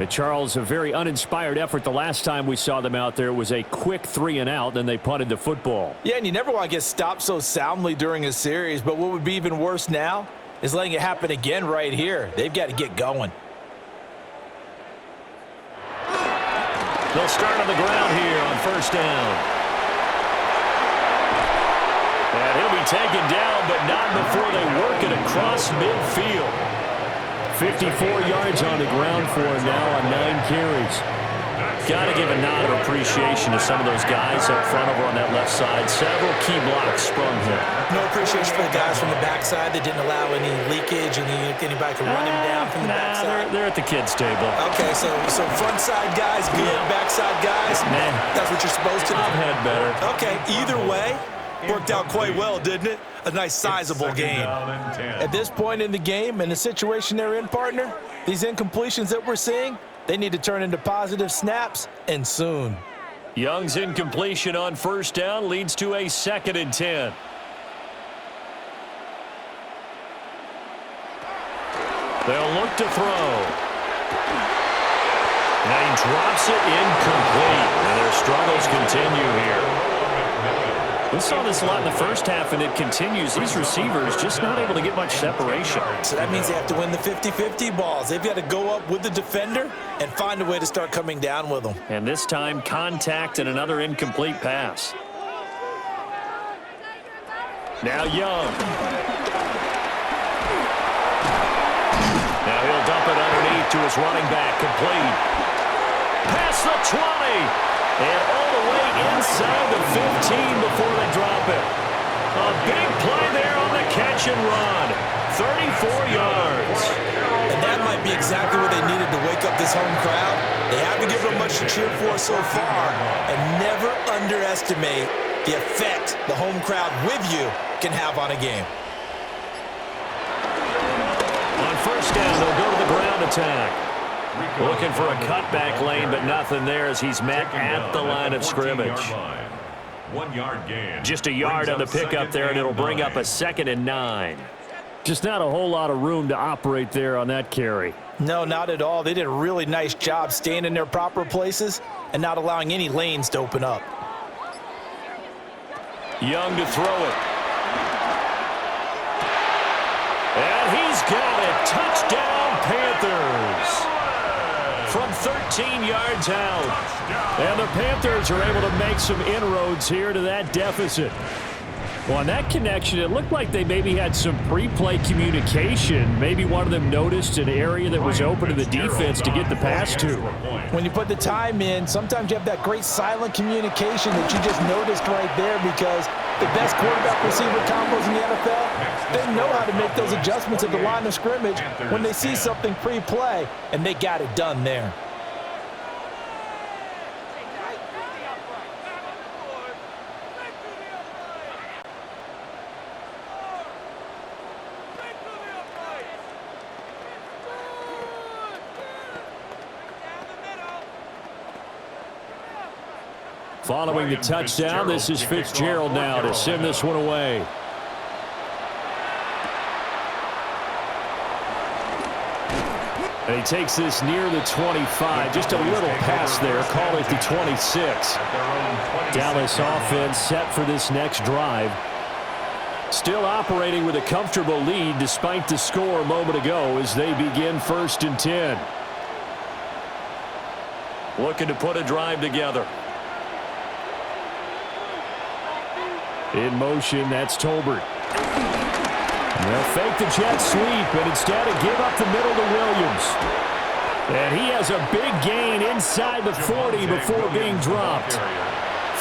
Charles, a very uninspired effort the last time we saw them out there. It was a quick 3 and out, then they punted the football. Yeah, and you never want to get stopped so soundly during a series, but what would be even worse now is letting it happen again right here. They've got to get going. They'll start on the ground here on 1st down. And he'll be taken down, but not before they work it across midfield. 54 yards on the ground for him now on 9 carries. Got to give a nod of appreciation to some of those guys up front over on that left side. Several key blocks sprung here. No appreciation for the guys from the backside that didn't allow any leakage and anybody could run him down from the backside. They're at the kids' table. Okay, so front side guys good, backside guys, that's what you're supposed to do. I've had better. Okay, either way, worked out quite well, didn't it? A nice sizable gain. At this point in the game and the situation they're in, partner, these incompletions that we're seeing, they need to turn into positive snaps, and soon. Young's incompletion on first down leads to a 2nd and 10. They'll look to throw. And he drops it incomplete. And their struggles continue here. We saw this a lot in the first half, and it continues. These receivers just not able to get much separation. So that means they have to win the 50-50 balls. They've got to go up with the defender and find a way to start coming down with them. And this time, contact and another incomplete pass. Now Young. Now he'll dump it underneath to his running back. Complete. Past the 20. And all the way inside the 15 before they drop it. A big play there on the catch and run. 34 yards. And that might be exactly what they needed to wake up this home crowd. They haven't given them much to cheer for so far. And never underestimate the effect the home crowd with you can have on a game. On first down, they'll go to the ground attack. Looking for a cutback lane, but nothing there as he's met at the line of scrimmage. 1 yard gain. Just a yard on the pickup there, and it'll bring up a 2nd and 9. Just not a whole lot of room to operate there on that carry. No, not at all. They did a really nice job staying in their proper places and not allowing any lanes to open up. Young to throw it. And he's got it. Touchdown, Panthers. From 13 yards out. And the Panthers are able to make some inroads here to that deficit. Well, on that connection, it looked like they maybe had some pre-play communication. Maybe one of them noticed an area that was open to the defense to get the pass to. When you put the time in, sometimes you have that great silent communication that you just noticed right there, because the best quarterback-receiver combos in the NFL, they know how to make those adjustments at the line of scrimmage when they see something pre-play, and they got it done there. Following the touchdown, this is Fitzgerald now to send this one away. And he takes this near the 25. Just a little pass there. Call it the 26. Dallas offense set for this next drive. Still operating with a comfortable lead despite the score a moment ago as they begin 1st and 10. Looking to put a drive together. In motion, that's Tolbert. They'll fake the jet sweep, and instead of give up the middle to Williams. And he has a big gain inside the 40 before being dropped.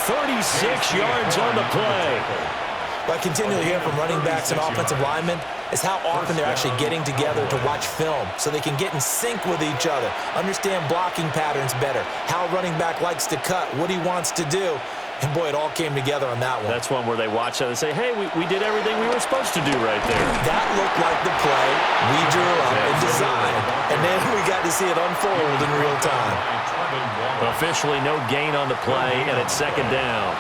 36 yards on the play. What I continually hear from running backs and offensive linemen is how often they're actually getting together to watch film so they can get in sync with each other, understand blocking patterns better, how a running back likes to cut, what he wants to do. And, boy, it all came together on that one. That's one where they watch that and say, hey, we did everything we were supposed to do right there. That looked like the play we drew up and designed, and then we got to see it unfold in real time. Officially no gain on the play, and it's 2nd down.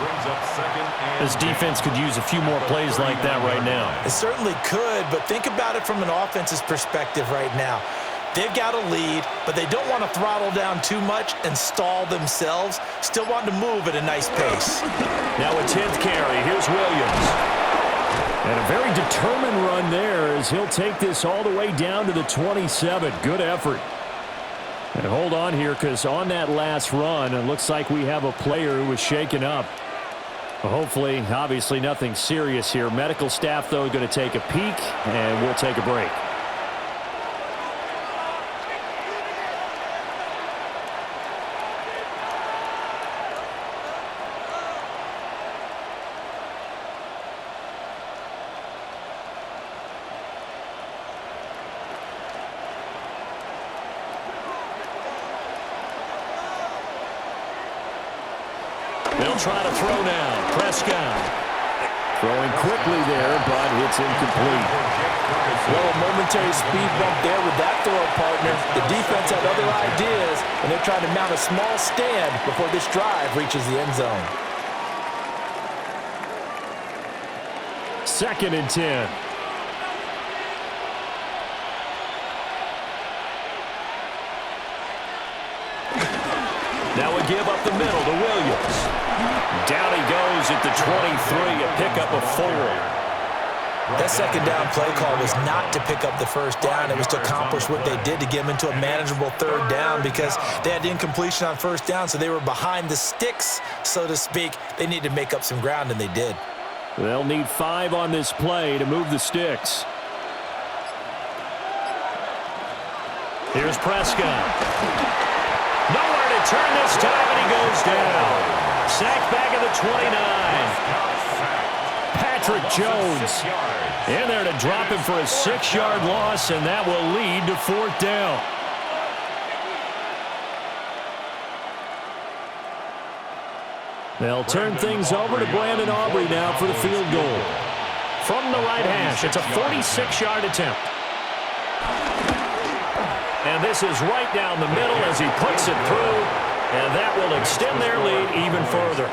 This defense could use a few more plays like that right now. It certainly could, but think about it from an offense's perspective right now. They've got a lead, but they don't want to throttle down too much and stall themselves. Still want to move at a nice pace. Now a 10th carry. Here's Williams. And a very determined run there as he'll take this all the way down to the 27. Good effort. And hold on here, because on that last run, it looks like we have a player who was shaken up. Well, hopefully, obviously nothing serious here. Medical staff, though, going to take a peek, and we'll take a break. They'll try to throw now. Prescott. Throwing quickly there, but it's incomplete. Well, a momentary speed bump there with that throw partner. The defense had other ideas, and they're trying to mount a small stand before this drive reaches the end zone. 2nd and 10. Now we give up the middle to Williams. Down he goes at the 23, a pickup of 4. That second down play call was not to pick up the first down. It was to accomplish what they did to get them into a manageable 3rd down because they had incompletion on 1st down, so they were behind the sticks, so to speak. They needed to make up some ground, and they did. They'll need 5 on this play to move the sticks. Here's Prescott. Nowhere to turn this time, and he goes down. Sacked back at the 29. Patrick Jones in there to drop him for a 6-yard loss, and that will lead to 4th down. They'll turn things over to Brandon Aubrey now for the field goal. From the right hash, it's a 46-yard attempt. And this is right down the middle as he puts it through. And that will extend their lead even further.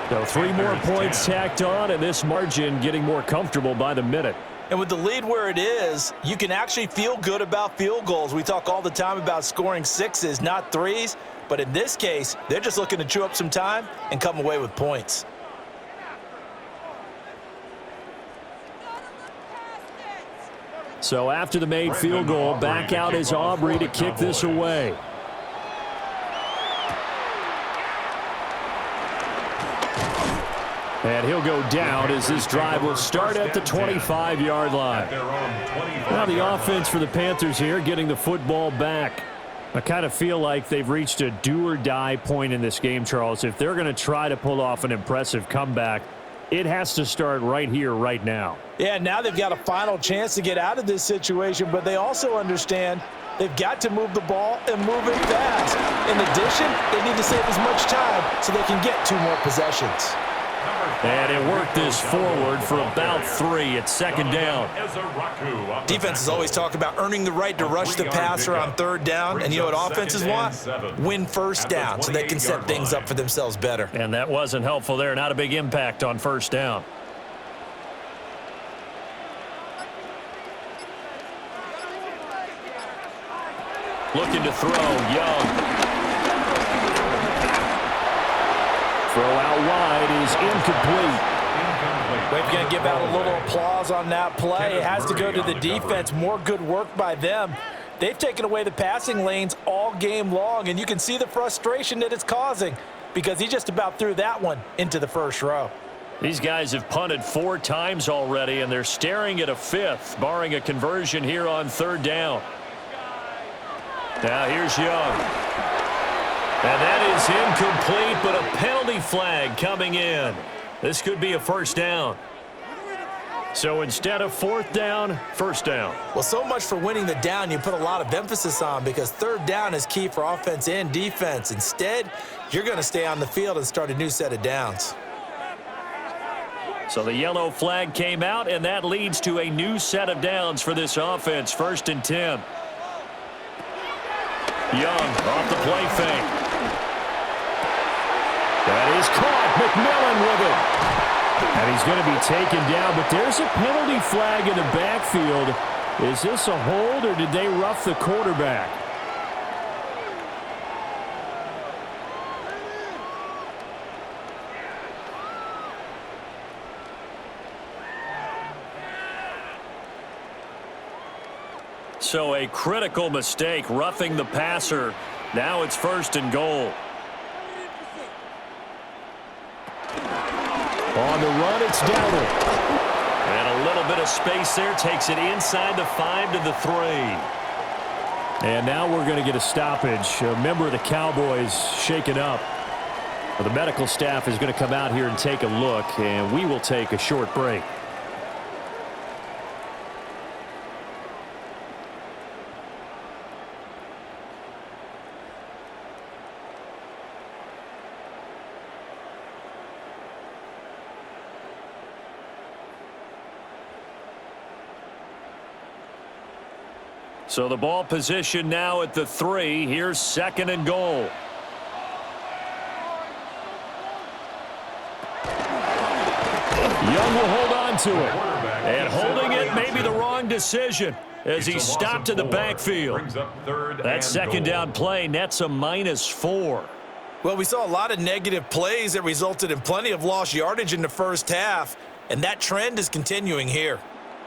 So 3 more points tacked on, and this margin getting more comfortable by the minute. And with the lead where it is, you can actually feel good about field goals. We talk all the time about scoring 6s, not 3s. But in this case, they're just looking to chew up some time and come away with points. So after the made field goal, back out is Aubrey to kick this away. And he'll go down as this drive will start at the 25-yard line. Now the offense for the Panthers here getting the football back. I kind of feel like they've reached a do-or-die point in this game, Charles. If they're going to try to pull off an impressive comeback, it has to start right here, right now. Yeah, now they've got a final chance to get out of this situation, but they also understand they've got to move the ball and move it fast. In addition, they need to save as much time so they can get 2 more possessions. And it worked this forward for about 3 at 2nd down. Defenses always talk about earning the right to rush the passer on 3rd down. And you know what offenses want? Win 1st down so they can set things up for themselves better. And that wasn't helpful there. Not a big impact on 1st down. Looking to throw, Young. Throw out wide is incomplete. We're going to give out a little applause on that play. It has to go to the defense. More good work by them. They've taken away the passing lanes all game long, and you can see the frustration that it's causing because he just about threw that one into the 1st row. These guys have punted 4 times already, and they're staring at a 5th, barring a conversion here on 3rd down. Now here's Young. And that is incomplete, but a penalty flag coming in. This could be a 1st down. So instead of 4th down, 1st down. Well, so much for winning the down you put a lot of emphasis on because 3rd down is key for offense and defense. Instead, you're going to stay on the field and start a new set of downs. So the yellow flag came out, and that leads to a new set of downs for this offense. 1st and 10. Young off the play fake. That is caught. McMillan with it. And he's going to be taken down, but there's a penalty flag in the backfield. Is this a hold, or did they rough the quarterback? So a critical mistake, roughing the passer. Now it's 1st and goal. On the run, it's Dowdle. And a little bit of space there. Takes it inside the 5 to the 3. And now we're going to get a stoppage. A member of the Cowboys shaken up. Well, the medical staff is going to come out here and take a look, and we will take a short break. So the ball position now at the 3. Here's 2nd and goal. Young will hold on to it. And holding it may be the wrong decision as he stopped in the backfield. That 2nd down play nets a -4. Well, we saw a lot of negative plays that resulted in plenty of lost yardage in the first half, and that trend is continuing here.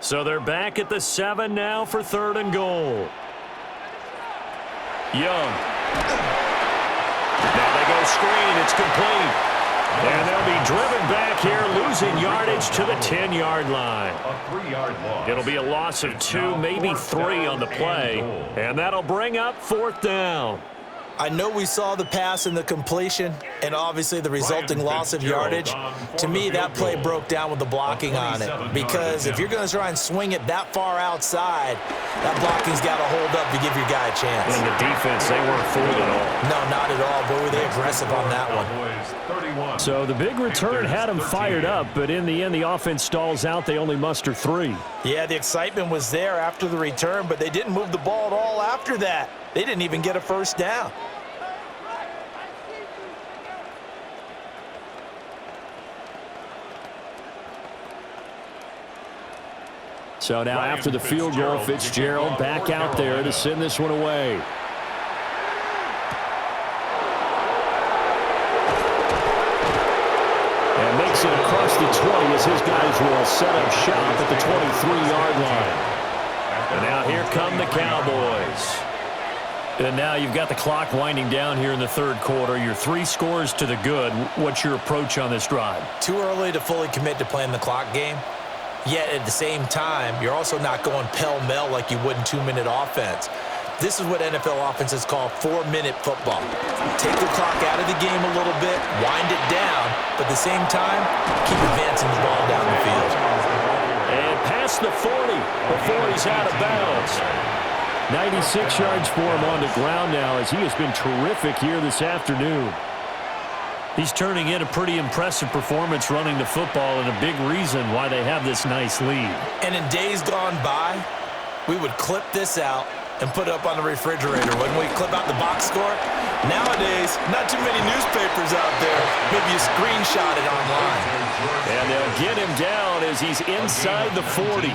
So they're back at the 7 now for 3rd and goal. Young. Now they go screen. It's complete. And they'll be driven back here, losing yardage to the 10-yard line. A 3-yard loss. It'll be a loss of 2, maybe 3 on the play. And that'll bring up 4th down. I know we saw the pass and the completion and obviously the resulting loss of yardage. To me, that play broke down with the blocking on it, because if you're going to try and swing it that far outside, that blocking's got to hold up to give your guy a chance. And the defense, they weren't fooled at all. No, not at all. Boy, were they aggressive on that one. So the big return had them fired up, but in the end, the offense stalls out. They only muster 3. Yeah, the excitement was there after the return, but they didn't move the ball at all after that. They didn't even get a first down. So now after the field goal, Fitzgerald back out there to send this one away. And makes it across the 20 as his guys will set up shop at the 23-yard line. And now here come the Cowboys. And now you've got the clock winding down here in the 3rd quarter. Your 3 scores to the good. What's your approach on this drive? Too early to fully commit to playing the clock game. Yet at the same time, you're also not going pell-mell like you would in 2-minute offense. This is what NFL offenses call 4-minute football. Take the clock out of the game a little bit, wind it down, but at the same time, keep advancing the ball down the field. And past the 40 before he's out of bounds. 96 yards for him on the ground now as he has been terrific here this afternoon. He's turning in a pretty impressive performance running the football, and a big reason why they have this nice lead. And in days gone by, we would clip this out and put it up on the refrigerator. When we clip out the box score, nowadays, not too many newspapers out there. Maybe you screenshot it online. And they'll get him down as he's inside the 40.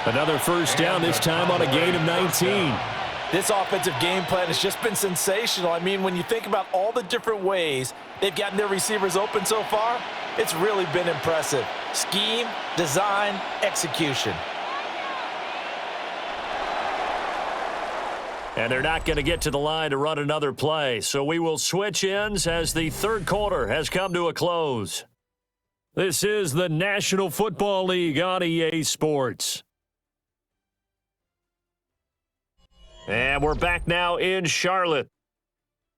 Another first down, this time on a gain of 19. This offensive game plan has just been sensational. I mean, when you think about all the different ways they've gotten their receivers open so far, it's really been impressive. Scheme, design, execution. And they're not going to get to the line to run another play, so we will switch ends as the 3rd quarter has come to a close. This is the National Football League on EA Sports. And we're back now in Charlotte.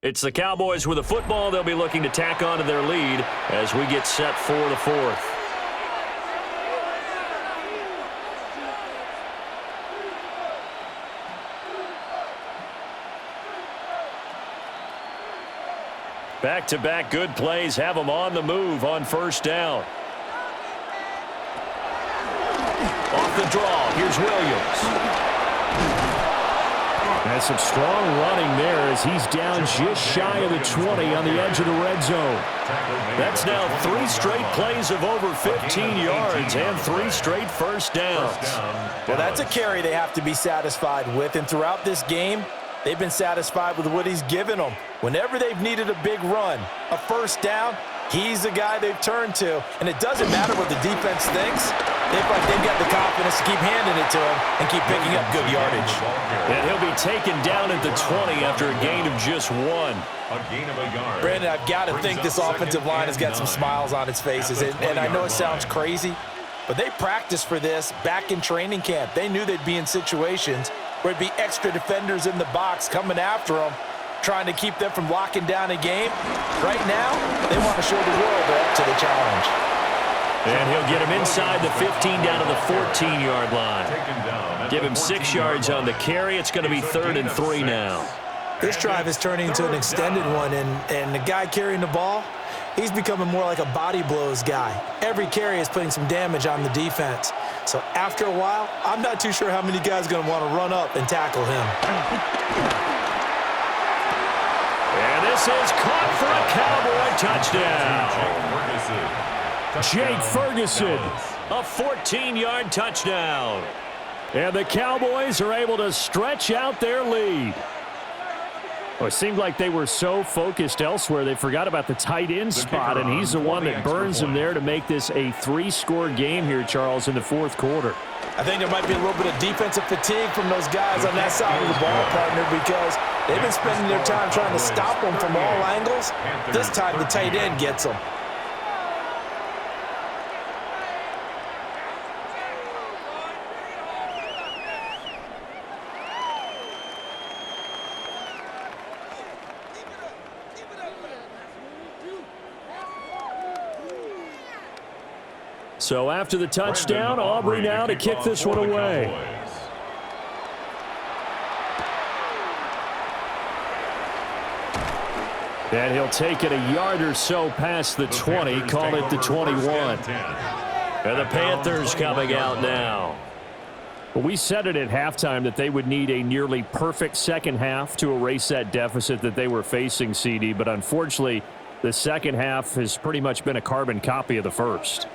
It's the Cowboys with the football. They'll be looking to tack on to their lead as we get set for the 4th. Back-to-back good plays have them on the move on first down. Off the draw, here's Williams. And some strong running there as he's down just shy of the 20 on the edge of the red zone. That's now 3 straight plays of over 15 yards and 3 straight first downs. Well, that's a carry they have to be satisfied with, and throughout this game, they've been satisfied with what he's given them. Whenever they've needed a big run, a first down, he's the guy they've turned to. And it doesn't matter what the defense thinks. They've got the confidence to keep handing it to him and keep picking up good yardage. And he'll be taken down at the 20 after a gain of just 1. A gain of a yard. Brandon, I've got to think this offensive line has got some smiles on its faces. And I know it sounds crazy, but they practiced for this back in training camp. They knew they'd be in situations where it'd be extra defenders in the box coming after them, trying to keep them from locking down a game. Right now, they want to show the world they're up to the challenge. And he'll get him inside the 15 down to the 14-yard line. Give him 6 yards on the carry. It's going to be 3rd and 3 now. This drive is turning into an extended one, and the guy carrying the ball, he's becoming more like a body blows guy. Every carry is putting some damage on the defense. So after a while, I'm not too sure how many guys are going to want to run up and tackle him. And this is caught for a Cowboy touchdown. Jake Ferguson, a 14-yard touchdown. And the Cowboys are able to stretch out their lead. Well, it seemed like they were so focused elsewhere, they forgot about the tight end spot, and he's the one that burns them there to make this a 3-score game here, Charles, in the 4th quarter. I think there might be a little bit of defensive fatigue from those guys on that side of the ball, partner, because they've been spending their time trying to stop them from all angles. This time the tight end gets them. So after the touchdown, Aubrey now to kick this one away. And he'll take it a yard or so past the 20, call it the 21. And the Panthers coming out now. Well, we said it at halftime that they would need a nearly perfect second half to erase that deficit that they were facing, CD, but unfortunately, the second half has pretty much been a carbon copy of the first.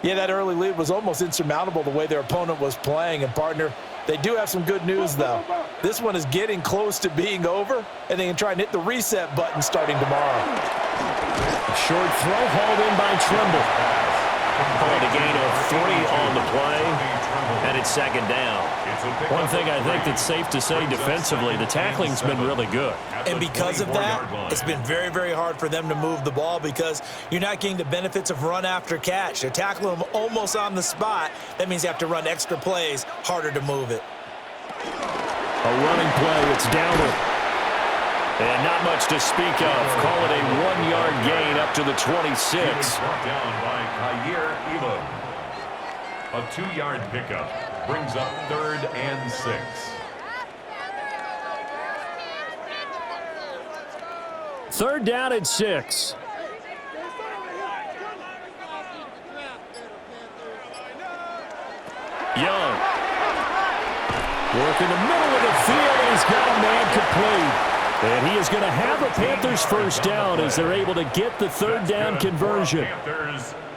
Yeah, that early lead was almost insurmountable the way their opponent was playing. And, partner, they do have some good news, though. This one is getting close to being over, and they can try and hit the reset button starting tomorrow. Short throw hauled in by Trimble. And a gain of 3 on the play, and it's 2nd down. One thing I think that's safe to say defensively, the tackling's been really good. And because of that, it's been very, very hard for them to move the ball because you're not getting the benefits of run after catch. They're tackling them almost on the spot. That means you have to run extra plays, harder to move it. A running play, it's downward. And not much to speak of. Call it a 1-yard gain up to the 26. Brought down by Kyer Elam. A 2-yard pickup brings up 3rd and 6. Third down at 6. Young. Work in the middle of the field, and he's got a man complete. And he is going to have a Panthers first down as they're able to get the 3rd down conversion.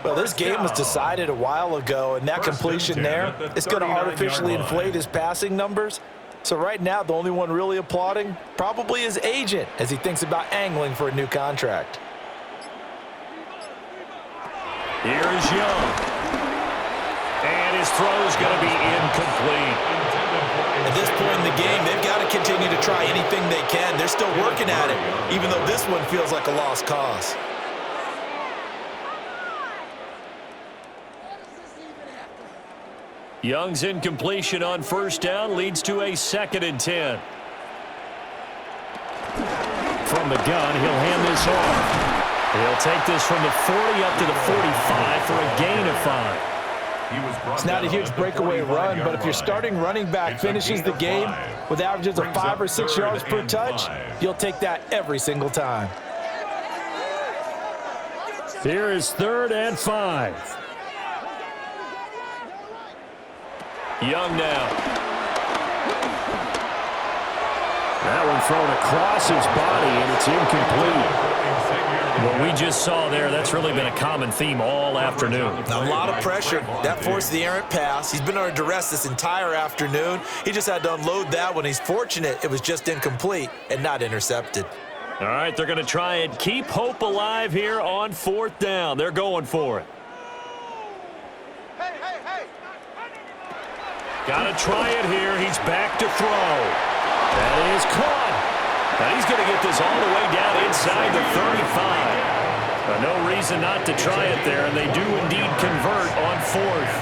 Well, this game was decided a while ago, and that completion there is going to artificially inflate his passing numbers. So right now, the only one really applauding probably his agent as he thinks about angling for a new contract. Here is Young. And his throw is going to be incomplete. At this point in the game, they've got to continue to try anything they can. They're still working at it, even though this one feels like a lost cause. Young's incompletion on first down leads to a 2nd and 10. From the gun, he'll hand this off. He'll take this from the 40 up to the 45 for a gain of 5. It's not a huge breakaway run, but if your starting running back finishes the game with averages of 5 or 6 yards per touch, you'll take that every single time. Here is 3rd and 5. Young now. That one thrown across his body, and it's incomplete. What we just saw there, that's really been a common theme all afternoon. A lot of pressure. That forced the errant pass. He's been under duress this entire afternoon. He just had to unload that one. He's fortunate it was just incomplete and not intercepted. All right, they're going to try and keep hope alive here on 4th down. They're going for it. Got to try it here. He's back to throw. And is caught. And he's going to get this all the way down inside the 35. No reason not to try it there, and they do indeed convert on fourth.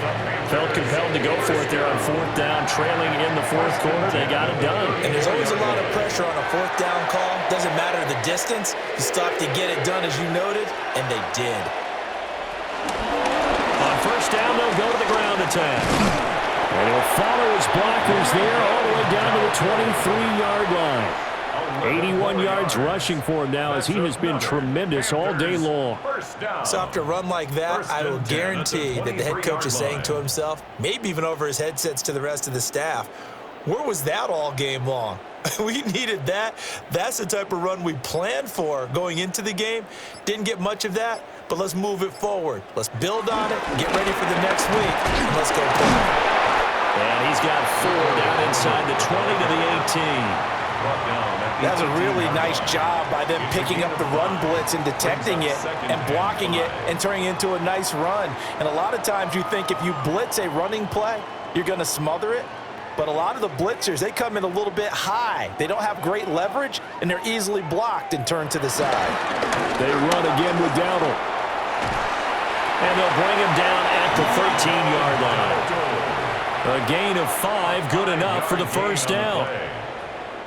Felt compelled to go for it there on fourth down, trailing in the fourth quarter. They got it done. And there's always a lot of pressure on a fourth down call. Doesn't matter the distance. You still have to get it done, as you noted, and they did. On first down, they'll go to the ground attack. And he'll follow his blockers there all the way down to the 23-yard line. 81 yards rushing for him now, as he has been tremendous all day long. So after a run like that, I will guarantee that the head coach is saying to himself, maybe even over his headsets to the rest of the staff, where was that all game long? We needed that. That's the type of run we planned for going into the game. Didn't get much of that, but let's move it forward. Let's build on it, get ready for the next week, and let's go play. And he's got 4 down inside the 20 to the 18. That's a really nice job by them picking up the run blitz and detecting it and blocking it and turning it into a nice run. And a lot of times you think if you blitz a running play, you're going to smother it. But a lot of the blitzers, they come in a little bit high. They don't have great leverage, and they're easily blocked and turned to the side. They run again with Dowdle. And they'll bring him down at the 13-yard line. A gain of 5, good enough for the first down.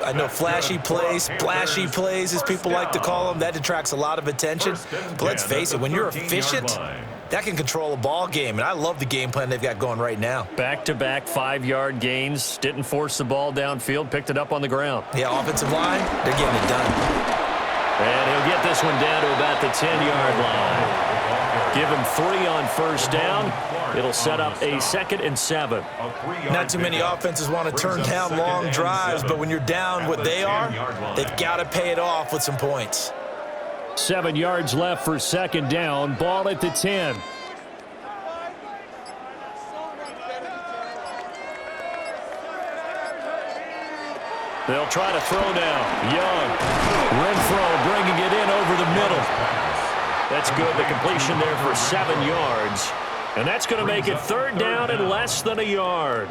I know flashy plays, splashy plays, as people like to call them, that attracts a lot of attention. But let's face it, when you're efficient, that can control a ball game. And I love the game plan they've got going right now. Back-to-back 5-yard gains. Didn't force the ball downfield. Picked it up on the ground. Yeah, offensive line, they're getting it done. And he'll get this one down to about the 10-yard line. Give him 3 on first down. It'll set up a 2nd and 7. Not too many offenses want to turn down long drives, but when you're down what they are, they've got to pay it off with some points. 7 yards left for 2nd down. Ball at the 10. They'll try to throw now. Young. Renfro bringing it in over the middle. That's good. The completion there for 7 yards. And that's going to make it 3rd down and less than a yard.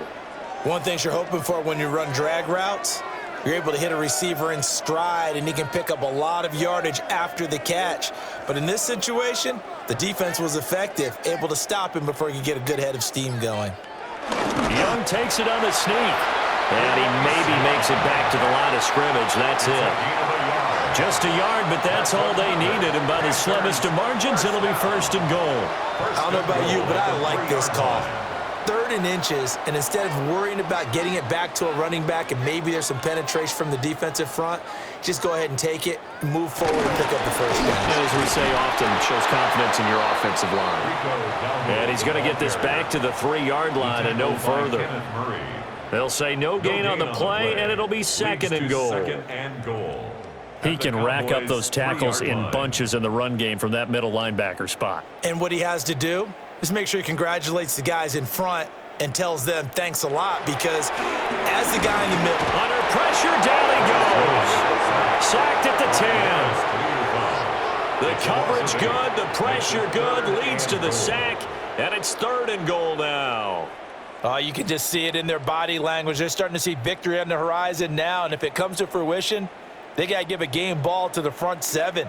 One thing you're hoping for when you run drag routes, you're able to hit a receiver in stride, and he can pick up a lot of yardage after the catch. But in this situation, the defense was effective, able to stop him before he could get a good head of steam going. Young takes it on the sneak. And he maybe makes it back to the line of scrimmage. That's it. Just a yard, but that's all they needed. And by the slimmest of margins, it'll be 1st and goal. I don't know about you, but I like this call. 3rd and inches, and instead of worrying about getting it back to a running back and maybe there's some penetration from the defensive front, just go ahead and take it, move forward, and pick up the 1st down. As we say often, shows confidence in your offensive line. And he's going to get this back to the 3-yard line and no further. They'll say no gain on the play, and it'll be 2nd and goal. He can rack up those tackles in bunches in the run game from that middle linebacker spot. And what he has to do is make sure he congratulates the guys in front and tells them thanks a lot, because as the guy in the middle, under pressure, down he goes. Sacked at the 10. The coverage good, the pressure good, leads to the sack, and it's 3rd and goal now. You can just see it in their body language. They're starting to see victory on the horizon now, and if it comes to fruition, they got to give a game ball to the front 7.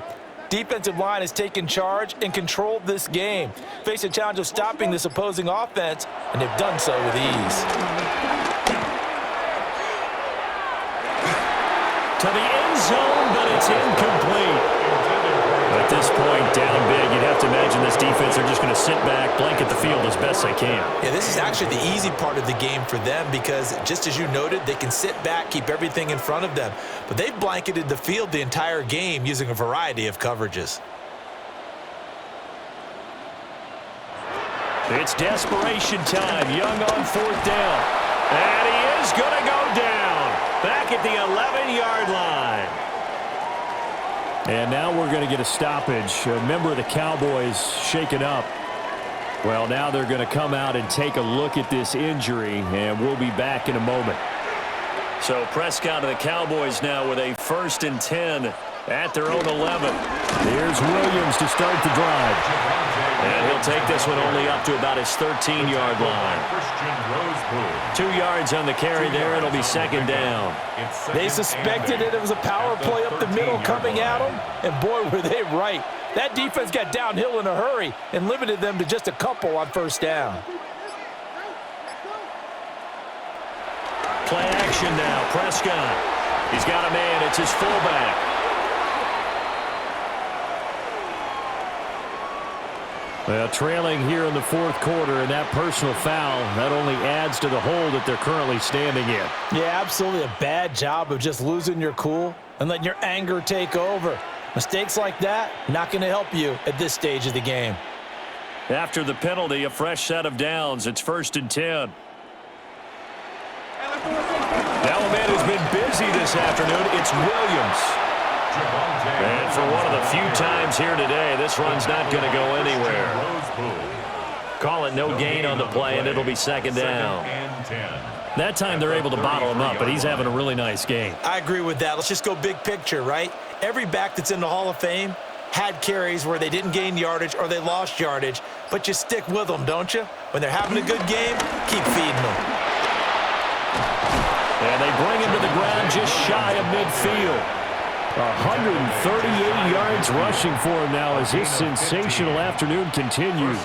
Defensive line has taken charge and controlled this game. Face a challenge of stopping this opposing offense, and they've done so with ease. To the end zone, but it's incomplete. At this point, down big, you'd have to imagine this defense are just going to sit back, blanket the field as best they can. Yeah, this is actually the easy part of the game for them, because just as you noted, they can sit back, keep everything in front of them. But they've blanketed the field the entire game using a variety of coverages. It's desperation time. Young on 4th down. And he is going to go down. Back at the 11-yard line. And now we're going to get a stoppage. A member of the Cowboys shaken up. Well, now they're going to come out and take a look at this injury, and we'll be back in a moment. So Prescott and the Cowboys now with a 1st and 10 at their own 11. Here's Williams to start the drive. And he'll take this one only up to about his 13-yard line. 2 yards on the carry there. It'll be second down. They suspected it was a power play up the middle coming at them, and boy, were they right. That defense got downhill in a hurry and limited them to just a couple on first down. Play action now. Prescott. He's got a man. It's his fullback. Well, trailing here in the fourth quarter, and that personal foul, that only adds to the hole that they're currently standing in. Yeah, absolutely a bad job of just losing your cool and letting your anger take over. Mistakes like that, not going to help you at this stage of the game. After the penalty, a fresh set of downs. It's 1st and 10. Now a man who's been busy this afternoon, it's Williams. And for one of the few times here today, this run's not going to go anywhere. Call it no gain on the play, and it'll be second down. That time they're able to bottle him up, but he's having a really nice game. I agree with that. Let's just go big picture, right? Every back that's in the Hall of Fame had carries where they didn't gain yardage or they lost yardage, but you stick with them, don't you? When they're having a good game, keep feeding them. And they bring him to the ground just shy of midfield. 138 yards rushing for him now as his sensational afternoon continues.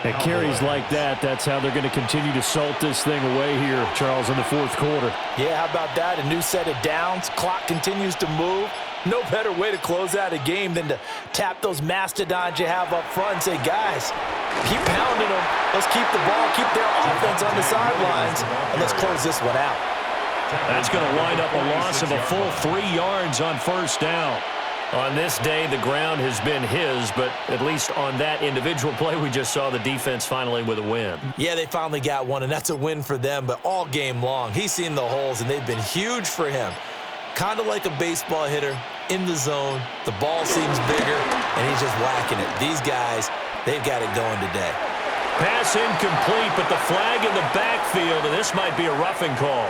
And carries like that, that's how they're going to continue to salt this thing away here, Charles, in the fourth quarter. Yeah, how about that? A new set of downs. Clock continues to move. No better way to close out a game than to tap those mastodons you have up front and say, guys, keep pounding them. Let's keep the ball, keep their offense on the sidelines, and let's close this one out. That's going to wind up a loss of a full 3 yards on first down. On this day, the ground has been his, but at least on that individual play, we just saw the defense finally with a win. Yeah, they finally got one, and that's a win for them, but all game long, he's seen the holes, and they've been huge for him. Kind of like a baseball hitter in the zone. The ball seems bigger, and he's just whacking it. These guys, they've got it going today. Pass incomplete, but the flag in the backfield, and this might be a roughing call.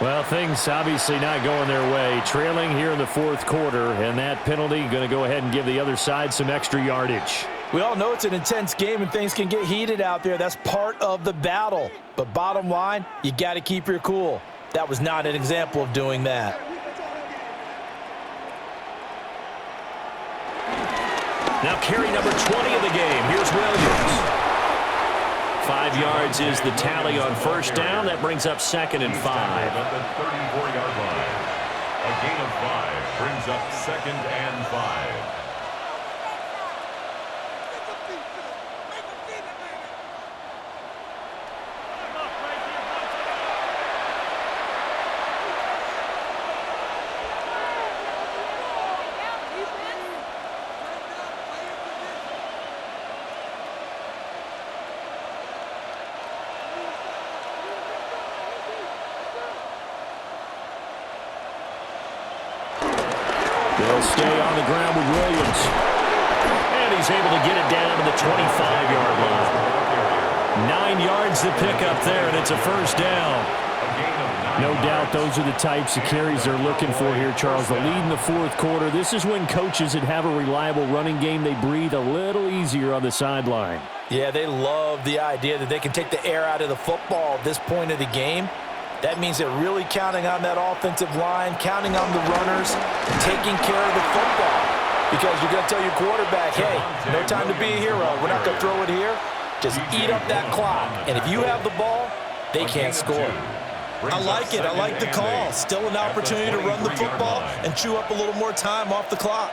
Well, things obviously not going their way. Trailing here in the fourth quarter, and that penalty going to go ahead and give the other side some extra yardage. We all know it's an intense game and things can get heated out there. That's part of the battle. But bottom line, you got to keep your cool. That was not an example of doing that. Now carry number 20 of the game. Here's Williams. 5 yards is the tally on first down. That brings up 2nd and 5. At the 34-yard line. A gain of 5 brings up 2nd and 5. They'll stay on the ground with Williams. And he's able to get it down to the 25-yard line. 9 yards to pick up there, and it's a first down. No doubt those are the types of carries they're looking for here, Charles. The lead in the fourth quarter. This is when coaches that have a reliable running game, they breathe a little easier on the sideline. Yeah, they love the idea that they can take the air out of the football at this point of the game. That means they're really counting on that offensive line, counting on the runners, taking care of the football. Because you're going to tell your quarterback, hey, no time to be a hero. We're not going to throw it here. Just eat up that clock. And if you have the ball, they can't score. I like it. I like the call. Still an opportunity to run the football and chew up a little more time off the clock.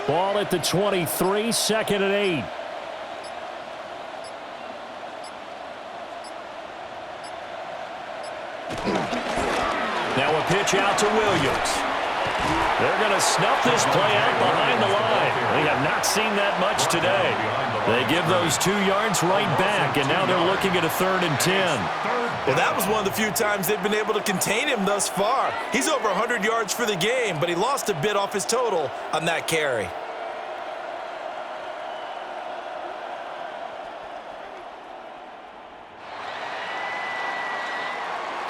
Ball at the 23, 2nd and 8. Now a pitch out to Williams. They're going to snuff this play out behind the line. We have not seen that much today. They give those 2 yards right back, and now they're looking at a 3rd and 10. Well, that was one of the few times they've been able to contain him thus far. He's over 100 yards for the game, but he lost a bit off his total on that carry.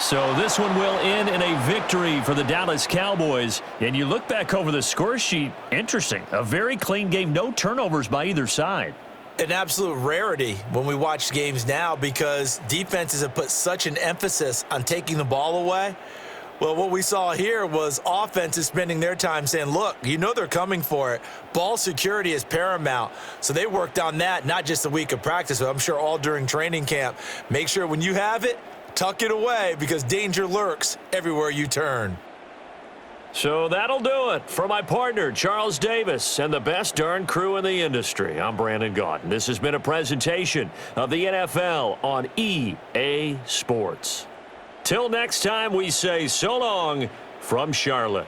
So this one will end in a victory for the Dallas Cowboys. And you look back over the score sheet, interesting. A very clean game, no turnovers by either side. An absolute rarity when we watch games now because defenses have put such an emphasis on taking the ball away. Well, what we saw here was offenses spending their time saying, look, you know they're coming for it. Ball security is paramount. So they worked on that, not just a week of practice, but I'm sure all during training camp. Make sure when you have it, tuck it away because danger lurks everywhere you turn. So that'll do it. For my partner, Charles Davis, and the best darn crew in the industry, I'm Brandon Gaudin. This has been a presentation of the NFL on EA Sports. Till next time, we say so long from Charlotte.